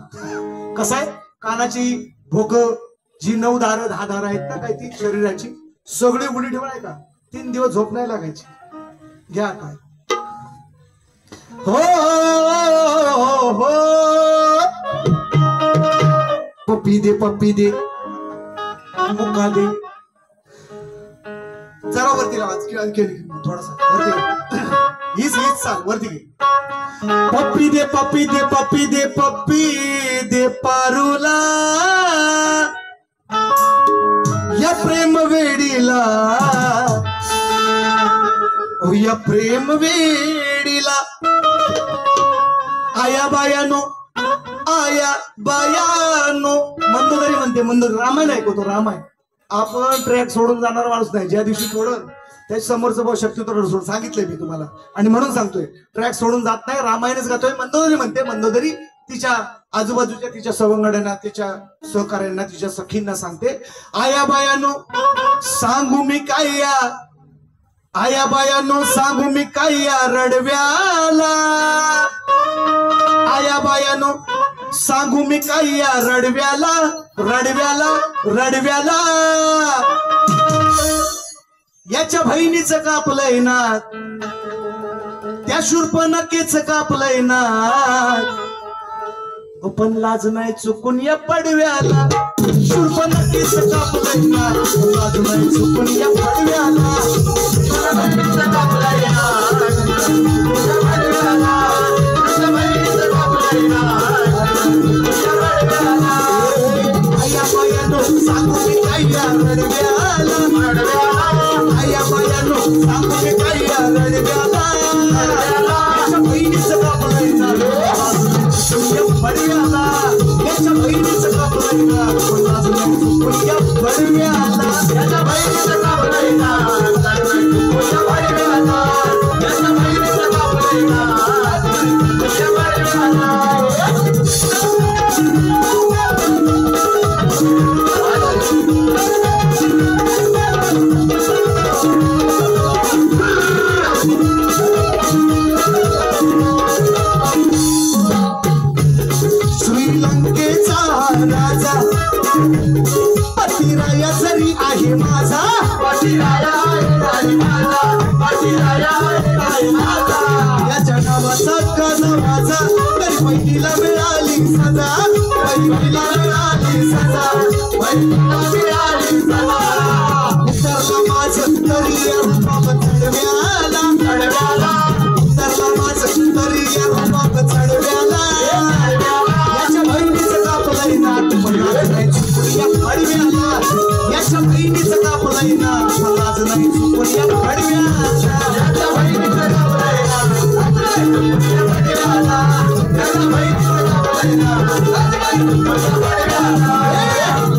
कसं आहे कानाची भोक जी 9 दारं 10 दारं आहेत ना काय ती शरीराची सगळी उडी ठेवाय का 3 दिवस झोप नाही लागायची घ्या काय हो पप्पी दे मुक्का दे जरा वरती लावा थोडासा वरती हीच चाल वरती घे. पप्पी दे पप्पी दे पप्पी दे पप्पी दे पारूला या प्रेम वेडीला या प्रेम वेडीला आया बायानो मंदोदरी म्हणते मंदोदरी. रामायण ऐकतो रामायण. आपण ट्रॅक सोडून जाणार माणूस नाही. ज्या दिवशी सोडून त्या समोरचं भाऊ शक्यतो सोडून सांगितलंय मी तुम्हाला आणि म्हणून सांगतोय ट्रॅक सोडून जात नाही. रामायणच गातोय. मंदोदरी म्हणते मंदोदरी तिच्या आजूबाजूच्या तिच्या सवंगड्यांना तिच्या सहकार्यांना तिच्या सखींना सांगते आया बायानो सांगू मी काय या आया बायानो सांगू मी काय या रडव्याला आया बायानो सांगू मी काय या रडव्याला रडव्याला रडव्याला याच्या बहिणीचं कापलंय ना त्या शूर्पणखेचं कापलंय ना पण लाज नाही चुकून या पडव्याला शूर्पणखेचं कापलंय ना लाज नाही चुकून या पडव्याला आया बायानो सांगू मी काय या रडव्याला आया बायानो सांगू मी काय या रडव्याला याच्या बहिणीचं कापलंय ना पडव्याला याच्या बहिणीचं कापलंय ना लाज नाही चुकून या पडव्याला याच्या बहिणीचं कापलंय ना लाज नाही चुकून या पडव्याला याच्या बहिणीचं कापलंय ना या पडव्याला. श्रीलंकेचा राजा पतिराया जरी आहे माझा याच्या नावाचा गाजा माझा तरी बहिणीला मिळाली सजा बहिणीला मिळाली सजा बहिणीला मिळाली सजा उतरला माझं तरी या रूपात चढव्याला चढव्याला उतरला माझं तरी या रूपात चढव्याला याच्या बहिणीचं कापलंय ना लाज नाही चुकून या पडव्याला याच्या बहिणीचं कापलंय ना लाज नाही चुकून या पडव्याला याच्या बहिणीचं कापलंय ना याच्या बहिणीचं कापलंय ना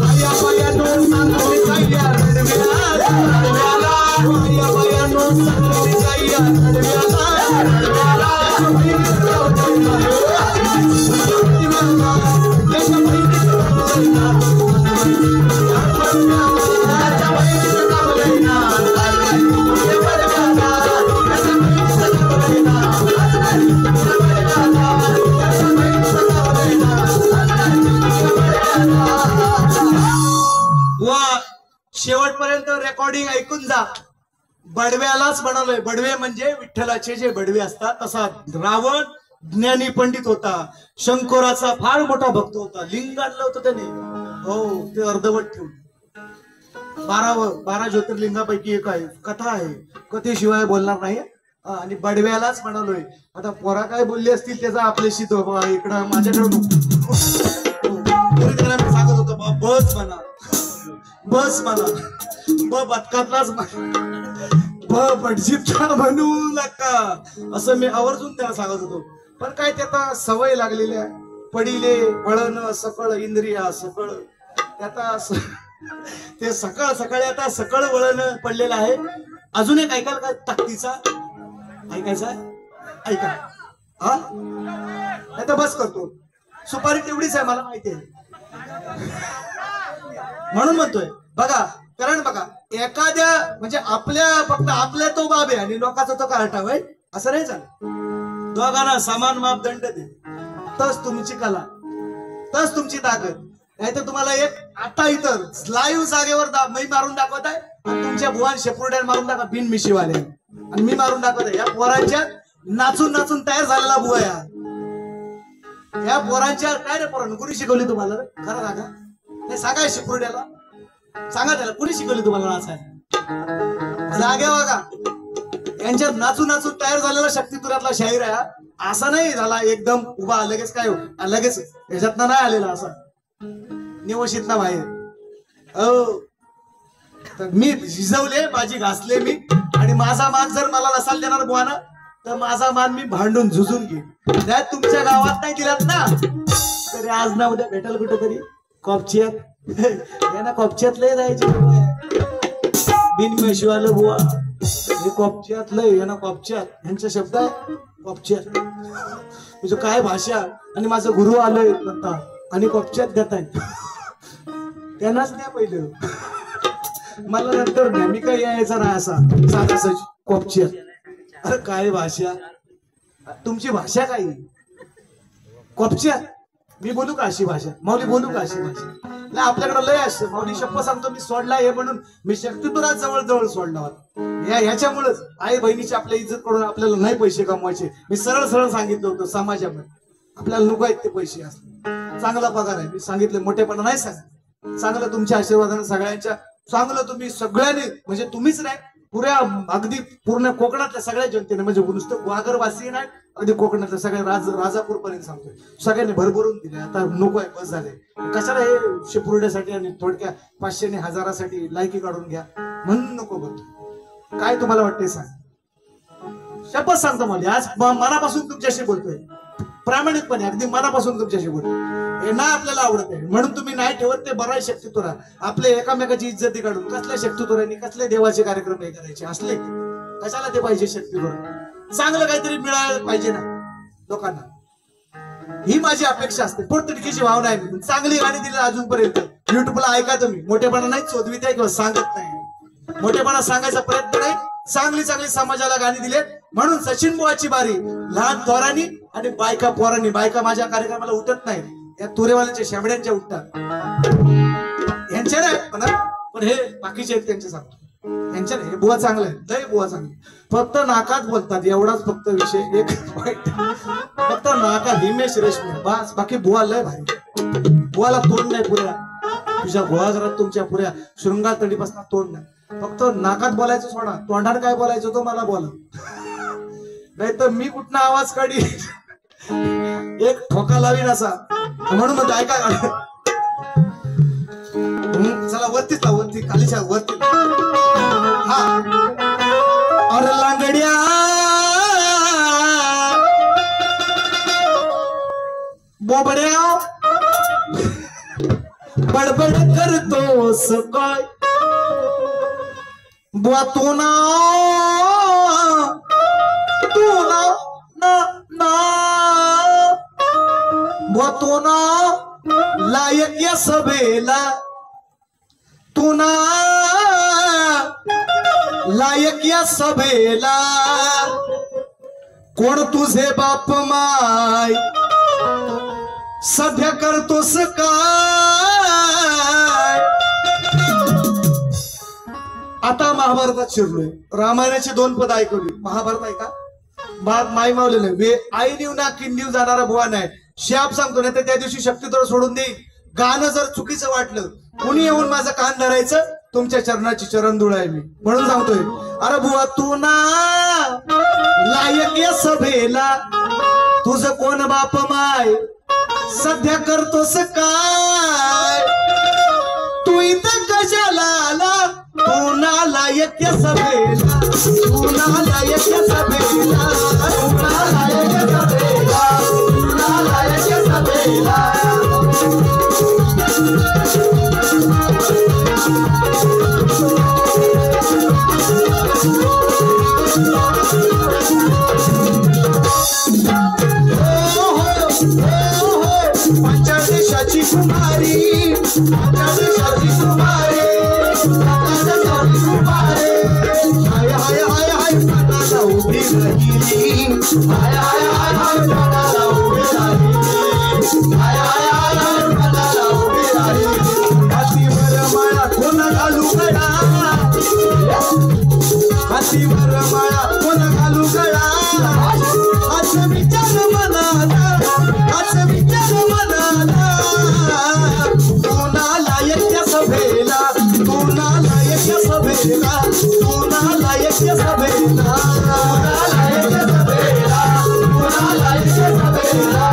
आया बायानो सांगू मी काय या रडव्याला आया बायानो सांगू मी काय या रडव्याला याच्या बहिणीचं कापलंय ना याच्या बहिणीचं कापलंय ना याच्या बहिणीचं कापलंय ना शेवटपर्यंत रेकॉर्डिंग ऐकून जा. बडव्यालाच बनवलंय. बडवे म्हणजे विठ्ठलाचे जे बडवे असतात तसा रावण ज्ञानी पंडित होता. शंकराचा फार मोठा भक्त होता. लिंग आणलं होतं त्याने. हो ते अर्धवट ठेवून 12 ज्योतिर्लिंगापैकी एक आहे. कथा आहे. कथेशिवाय बोलणार नाही. आणि बडव्यालाच बनवलोय. आता पोरा काय बोलली असतील त्याचा आपल्याशी तो इकडं माझ्याकडे मी सांगत होतो बस म्हणा बस म्हणा ब बदकातलाच ब बडजीतला म्हणू नका असं मी आवर्जून त्याला सांगत होतो. पण काय त्याचा सवय लागलेली आहे. पडिले वळण सकळ इंद्रिया सकळ त्याचा ते सकाळ सकाळी आता सकळ वळण पडलेलं आहे. अजून एक ऐकाल का ताकदीचा ऐकायचा ऐका हा नाही तर बस करतो. सुपारी तेवढीच आहे मला माहिती आहे म्हणून म्हणतोय. बघा कारण बघा एखाद्या म्हणजे आपल्या फक्त आपल्या तो बाब आहे आणि लोकांचा तो कार्टा होय असं नाही चालत. दोघांना समान मापदंड दे तच तुमची कला तच तुमची ताकद. नाही तर तुम्हाला एक आता इतर लाईव्ह जागेवर मी मारून दाखवत आहे आणि तुमच्या भुवन शेपुर्ड्या मारून दाखवा बिन मिशीवाले आणि मी मारून दाखवत आहे. या पोरांच्या नाचून नाचून तयार झालेला बुवा या पोरांच्या काय रे पोरांना कुणी शिकवली तुम्हाला खरं सांगा. नाही सांगा शेपुर्ड्याला सांगा त्याला कुणी शिकवली तुम्हाला नाचायला जागे बघा. यांच्यात नाचून नाचून तयार झालेला शक्तिपुरातला शाहीर आहे हा. असा नाही झाला एकदम उभा लगेच काय लगेच याच्यात नाही आलेला असा निवशित ना बाहेर. तर मी झिजवले माझी घासले मी आणि माझा मान जर मला नसाल देणार बुवाना तर माझा मान मी भांडून झुजून घेईन. नाही तुमच्या गावात नाही दिलात ना तरी आज ना उद्या भेटेल कुठेतरी कॉपचियात यांना कॉपचियात लय जायचे बिनमेशिवालं बुवा हे कॉपचियात लय यांना कॉपचियात यांचा शब्द आहे कॉपचियात म्हणजे काय भाषा. आणि माझं गुरु आलंय म्हणता आणि कॉपचियात देताय त्यांनाच द्या पहिलं मला नंतर द्या मी काही यायचा नाही असा साधा सच कॉपचियात. अरे काय भाषा तुमची भाषा काय कॉपचियात. मी बोलू का अशी भाषा माऊली बोलू का अशी भाषा. नाही आपल्याकडे लय असतं माऊली शप्प सांगतो मी सोडला हे म्हणून मी शक्तिपुरात जवळ जवळ सोडला होता ह्याच्यामुळेच आई बहिणीची आपल्या इज्जत करून आपल्याला नाही पैसे कमवायचे. मी सरळ सरळ सांगितलं होतं समाजामध्ये आपल्याला नको आहेत ते पैसे असले चांगला पगार आहे. मी सांगितलं मोठेपणा नाही सांगितलं चांगलं तुमच्या आशीर्वादाने सगळ्यांच्या चांगलं तुम्ही सगळ्यांनी म्हणजे तुम्हीच नाही पुऱ्या अगदी पूर्ण कोकणातल्या सगळ्या जनतेने म्हणजे नुसतं वागरवासी नाही अगदी कोकणातल्या सगळ्या राजापूर पर्यंत सांगतोय सगळ्यांनी भरभरून दिले. आता नको आहे बस झाले कशाला हे शिपुर्ड्यासाठी आणि थोडक्या 500 आणि 1000साठी लायकी काढून घ्या म्हणून नको बोलतो. काय तुम्हाला वाटते सांग शपथ सांगतो मला आज मनापासून तुमच्याशी बोलतोय प्रामाणिकपणे अगदी मनापासून तुमच्याशी बोलतोय. हे ना आपल्याला आवडत आहे म्हणून तुम्ही नाही ठेवत ते बरं आहे. शक्तितुरा आपले एकामेकाची इज्जती काढून कसल्या शक्तितुरांनी कसले देवाचे कार्यक्रम हे करायचे असले कशाला ते पाहिजे. शक्तितुरा चांगलं काहीतरी मिळायला पाहिजे ना लोकांना ही माझी अपेक्षा असते. पोटतिडकीची भावना आहे. चांगली गाणी दिली अजूनपर्यंत युट्यूबला ऐका तुम्ही मोठेपणा नाही चोदवीत आहे किंवा सांगत नाही मोठेपणा सांगायचा प्रयत्न नाही. चांगली चांगली समाजाला गाणी दिलेत म्हणून सचिन बुवाची बारी लहान थोरांनी आणि बायका पोरांनी. बायका माझ्या कार्यक्रमाला उठत नाही या तुरेवाल्यांच्या शेंबड्यांच्या उठतात यांच्या नाही पण हे बाकीचे आहेत त्यांचे सांगतो यांच्या नाही. हे बुवा चांगलं आहे लय बुवा चांगले फक्त नाकात बोलतात एवढाच फक्त विषय एक फक्त नाकात हिमेश रेशमी बस बाकी बुवा लय भारी. बुवाला तोंड नाही पुऱ्या तुझ्या गुहागरात तुमच्या पुऱ्या शृंगार तडीपासून तोंड नाही फक्त नाकात बोलायचं सोडा तोंडात काय बोलायचं तो मला बोला नाही तर मी कुठला आवाज काढी एक ठोका लावीन असा म्हणून मग ऐका चला वरतीच लाव वरती खालीच्या वरती हा अरे लांगड्या बोबड्या बडबड करतोस काय बुवा तू ना बुवा तू ना लायक या सभेला तू ना लायक या सभेला कोण तुझे बाप माय सध्या करतोस काय. आता महाभारतात शिरलोय रामायणाची 2 पद ऐकवली महाभारत ऐका बाग माई मावले नाही आई न्यू ना किंडीव जाणारा बुवा नाही. शाप सांगतो नाही तर त्या दिवशी शक्तितोड सोडून देईल. गाणं जर चुकीचं वाटलं कुणी येऊन माझं कान धरायचं तुमच्या चरणाची चरण धूळ आहे मी म्हणून सांगतोय. अरे बुवा तू ना लायक या सभेला तुझं कोण बाप माय सध्या करतोस काय. तू इथं कशाला आला तू ना लायक या सभेला तू ना लायक या सभेला तू ना लायक या सभेला तू ना लायक या सभेला. पंचदेशाची कुमारी पंचदेशाची कुमारी हाय हाय हाय हाय मनाला उभी राहिली हाय हाय हाय हाय मनाला उभी राहिली हाय हाय हाय हाय मनाला उभी राहिली. हातीवर माळा कोण घालू गळा हातीवर माळा कोण घालू गळा असं विचार मनाला असं विचार मनाला. तू ना लायक या सभेला तू ना लायक या सभेला तू कुणाला यज्ञ सभेला, कुणाला यज्ञ सभेला, कुणाला यज्ञ सभेला.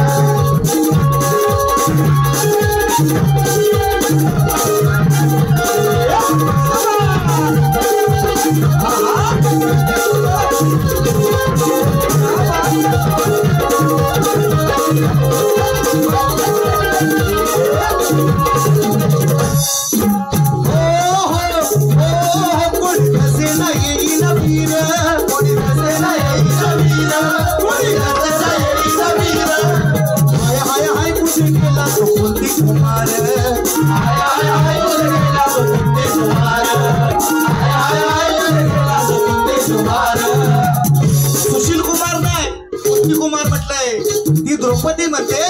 सुशील कुमार नाही, कुंती कुमार म्हटलंय. ती द्रौपदी म्हणते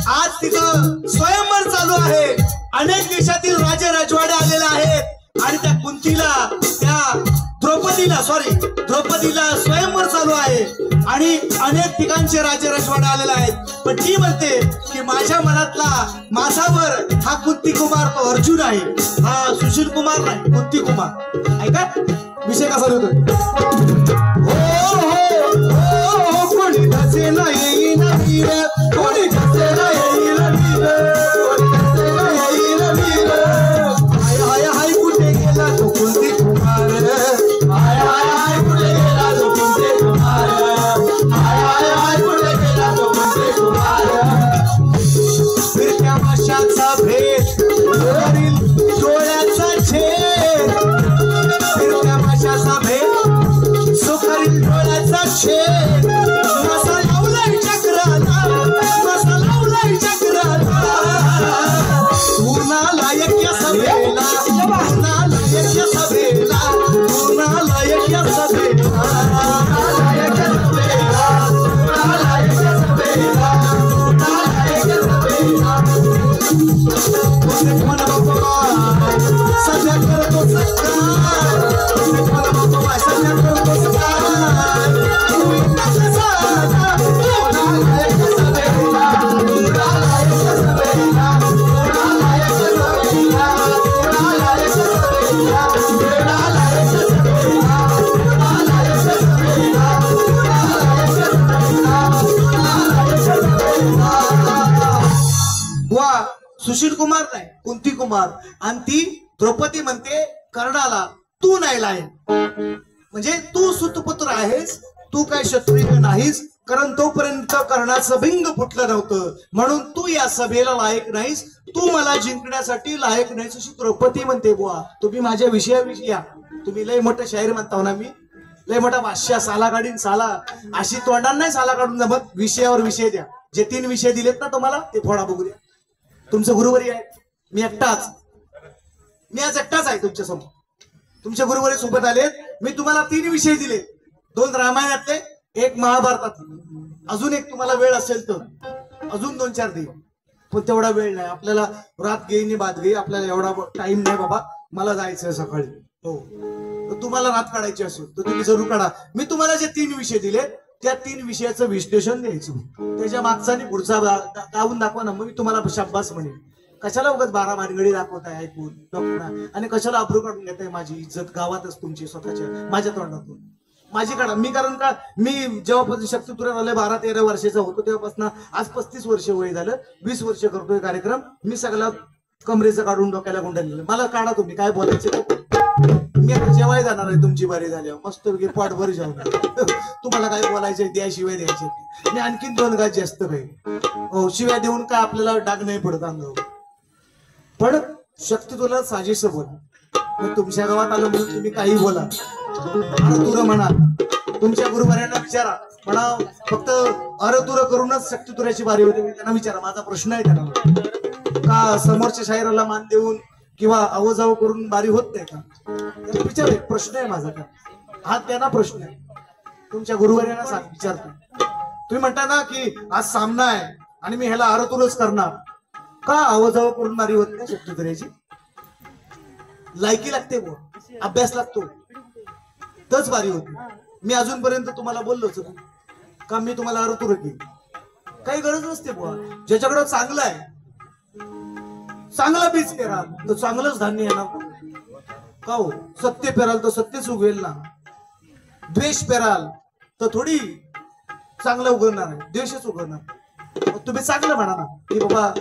आज तिथं स्वयंवर चालू आहे. अनेक देशातील राजे राजवाडे आलेले आहेत आणि त्या कुंतीला, त्या द्रौपदीला स्वयंवर चालू आहे आणि अनेक ठिकाणचे राजे राजवाडे आलेले आहेत. पण ती म्हणते की माझ्या मनातला माझावर हा कुंती कुमार तो अर्जुन आहे, हा सुशील कुमार नाही, कुंती कुमार. ऐका विषय कसा होतो. कोणी धसेला येईल वीर, कोणी धसेला येईल वीर, कोणी धसेला येईल वीर. हाय हाय हाय कुठे गेला तो कुंती कुमार, हाय हाय हाय कुठे गेला तो कुंती कुमार, हाय हाय हाय कुठे गेला तो कुंती कुमार. फिरत्या माशाचा भेद करील डोळ्याचा छेद, फिरत्या माशाचा भेद सुकरील डोळ्याचा छेद. मसा लावलाय चक्राला, मसा लावलाय चक्राला. कुणाला यज्ञ सभेला, कुणाला यज्ञ सभेला, कुणाला यज्ञ सभेला, कुणाला यज्ञ सभेला, कुणाला यज्ञ सभेला, कुणाला यज्ञ सभेला. कोण बाबा सध्या करतो सत्कार, कोण बाबा सध्या करतो सत्कार. वा सुशील कुमार नाही, कुंती कुमार. आणि ती द्रौपदी म्हणते कर्णाला तू नाही लायक, म्हणजे तू सुतपुत्र आहेस, तू काय क्षत्रिय नाहीस, कारण तोपर्यंत कर्णाचं भिंग फुटलं नव्हतं, म्हणून तू या सभेला लायक नाहीस, तू मला जिंकण्यासाठी लायक नाहीस, अशी द्रौपदी म्हणते. बुवा तुम्ही माझ्या विषयाविषयी या, तुम्ही लय मोठं शाहीर म्हणता ना, मी लय मोठा भाष्या साला काढीन साला, अशी तोंडान नाही साला काढून जमत. विषयावर विषय द्या, जे 3 विषय दिलेत ना तुम्हाला ते फोडा बघू द्या. तुमचं गुरुवारी आहे, मी एकटाच, मी आज एकटाच आहे तुमच्या समोर. तुमच्या गुरुवारी सोबत आलेत, मी तुम्हाला 3 विषय दिले, 2 रामायणातले, 1 महाभारतातले. अजून एक तुम्हाला वेळ असेल तर अजून 2-4 देईल, पण तेवढा वेळ नाही आपल्याला. रात घेईन बाद घेई, आपल्याला एवढा टाइम नाही बाबा, मला जायचंय सकाळी. हो, तर तुम्हाला रात काढायची असेल तर तुम्ही जरूर काढा. मी तुम्हाला जे 3 विषय दिले त्या 3 विषयाचं विश्लेषण द्यायचं, त्याच्या मागचा आणि पुढचा गाऊन दाखवा ना, मग मी तुम्हाला शाब्बास म्हणेन. कशाला उगाच 12 भानगडी दाखवताय ऐकून, आणि कशाला अब्रू काढून घेताय माझी इज्जत गावातच तुमची स्वतःच्या, माझ्या तोंडातून माझी काढा. मी कारण का मी जेव्हापासून शक्तितुऱ्यात आले 12-13 वर्षाचा होतो तेव्हापासून आज 35 वर्ष वय झालं, 20 वर्ष करतोय कार्यक्रम. मी सगळा कमरेचं काढून डोक्याला गुंडाळलेलं. मला काढा तुम्ही काय बोलायचं. मी आता जेवाय जाणार आहे तुमची बारी झाल्यावर, मस्त पोटभर जेवणार. तुम्हाला काय बोलायचं द्या, शिवाय द्यायचे. मी आणखीन 2 गाज जास्त काही. हो, शिवाय देऊन काय आपल्याला डाग नाही पडत अंगावर. पण शक्ती तुला साजेस बोल. मग तुमच्या गावात आलं म्हणून तुम्ही काही बोला, तुर म्हणा, तुमच्या गुरुवाऱ्यांना विचारा, म्हणा फक्त अरतुर करूनच शक्ती तुऱ्याची बारी होते. त्यांना विचारा, माझा प्रश्न आहे त्यांना, का समोरच्या शाहिराला मान देऊन किंवा अवजाव करून बारी होत नाही का, त्यांना विचार. प्रश्न आहे माझा, हा त्यांना प्रश्न आहे. तुमच्या गुरुवाऱ्यांना सांग, विचारतो. तुम्ही म्हणता ना की आज सामना आहे आणि मी ह्याला अरतुरच करणार, का अवजाव करून बारी होत नाही शक्ती तुऱ्याची? लायकी लागते, अभ्यास लागतो, तच बारी होती. मी अजूनपर्यंत तुम्हाला बोललोच का मी तुम्हाला अरतुर केली, काही गरज नसते बुवा. ज्याच्याकडे चांगलं आहे, चांगला बीज पेरा तर चांगलंच धान्य येणार. का हो सत्य पेराल तर सत्यच उगवेल ना, द्वेष पेराल तर थोडी चांगलं उगवणार आहे, द्वेषच उगवणार. मग तुम्ही चांगलं म्हणा ना की बाबा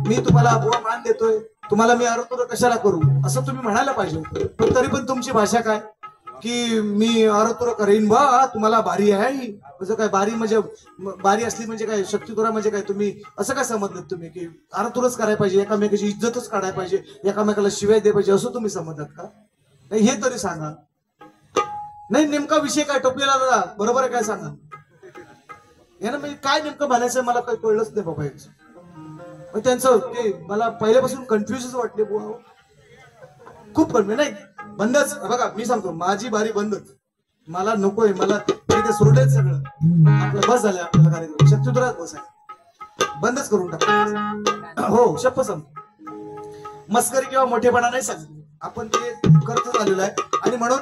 मी तुम्हाला बुवा मान देतोय, तुम्हाला मी अरोतुर कशाला करू असं तुम्ही म्हणायला पाहिजे होतं. पण तरी पण तुमची भाषा काय की मी अरोतुर करेन बा, तुम्हाला बारी आहे ही. म्हणजे काय बारी म्हणजे बारी असली म्हणजे काय शक्तितुरा म्हणजे काय, तुम्ही असं काय समजलं तुम्ही की अरोतुरच करायला पाहिजे, एकामेकाची इज्जतच काढायला पाहिजे, एकामेकाला शिवाय द्यायला पाहिजे असं तुम्ही समजतात का? नाही हे तरी सांगा. नाही नेमका विषय काय टोपलेला दादा बरोबर आहे काय सांगा यानं, म्हणजे काय नेमकं म्हणायचं मला काही कळलंच नाही बाबा याचं. मग त्यांचं ते मला पहिल्यापासून कन्फ्युजच वाटले बुवा, खूप कन्फ्युज. नाही बंदच बघा, मी सांगतो माझी बारी बंदच, मला नकोय, मला ते सोडलंच सगळं आपलं, बस झालं आपल्याला कार्यक्रम, शक्तितुरात बस आहे, बंदच करून टाक. हो शप्प सांगतो, मस्करी किंवा मोठेपणा नाही सांगतो आपण, ते करत आलेलं आहे. आणि म्हणून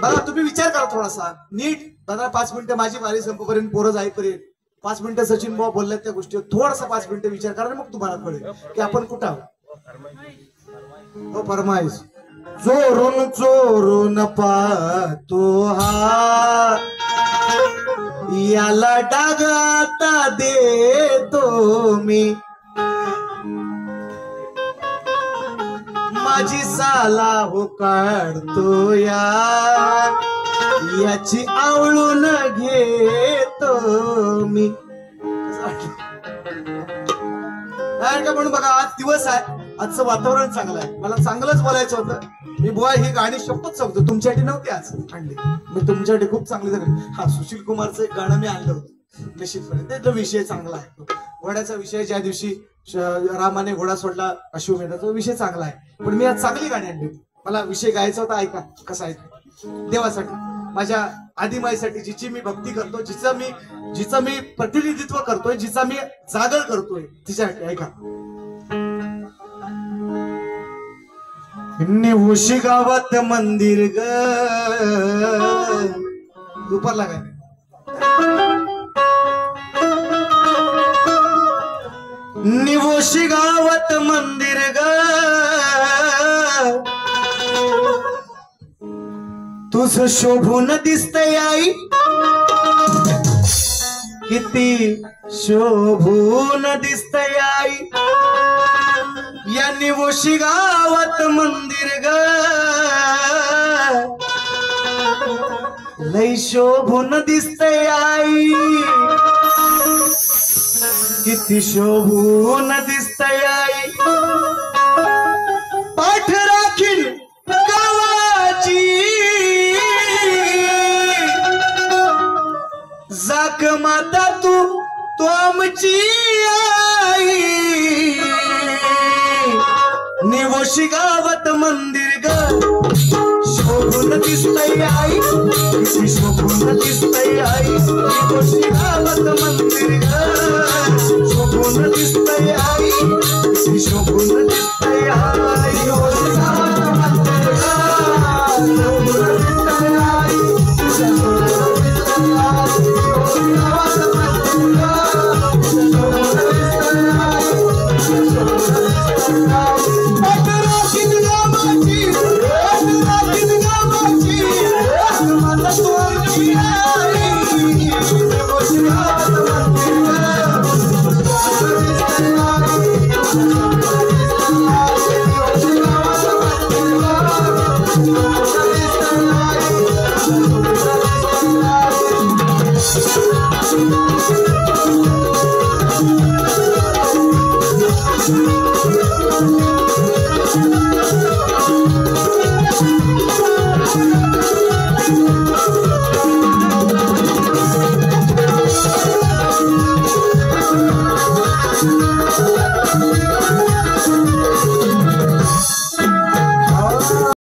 बघा तुम्ही विचार करा थोडासा नीट. दादा 5 मिनिटं माझी बारी संपेपर्यंत पोरं जाईपर्यंत 5 मिनिटं सचिन भाऊ बोलल्यात त्या गोष्टीवर थोडासा 5 मिनिटं विचार करा, मग तुम्हाला कळेल की आपण कुठं आहोत. हो फरमाईश. चोरून चोरून पाहतो हा, याला डाग आता देतो मी, माझी साला हो काढतो याची आवळून घेतो मी. का म्हणून बघा आज दिवस आहे, आजचं वातावरण चांगलं आहे, मला चांगलंच बोलायचं होतं. मी बुवा ही गाणी शपथ सांगतो तुमच्यासाठी नव्हती आज आणली, मी तुमच्यासाठी खूप चांगली झाली. हा सुशील कुमारचं एक गाणं मी आणलं होतं निश्चितपणे, त्याचा विषय चांगला आहे. घोड्याचा विषय ज्या दिवशी रामाने घोडा सोडला अश्वमेधाचा विषय चांगला आहे, पण मी आज चांगली गाणी आणली. मला विषय गायचा होता, ऐका कसा आहे. देवासाठी, माझ्या आदिमाईसाठी जिची मी भक्ती करतो, जिचं मी प्रतिनिधित्व करतोय, जिचा मी जागर करतोय तिच्यासाठी ऐका. निवशी गावात मंदिर ग दुपारला काय निवशी गावात मंदिर ग, तुझ शोभून दिसतंय आई, किती शोभून दिसतंय आई, या निवशी गावात मंदिर ग, लय शोभून दिसतंय आई, किती शोभून दिसतंय आई, पाठ राखील गावाची जाक माता तू आमची आई, निवशी गावात मंदिर ग, शोभून दिसतंय आई,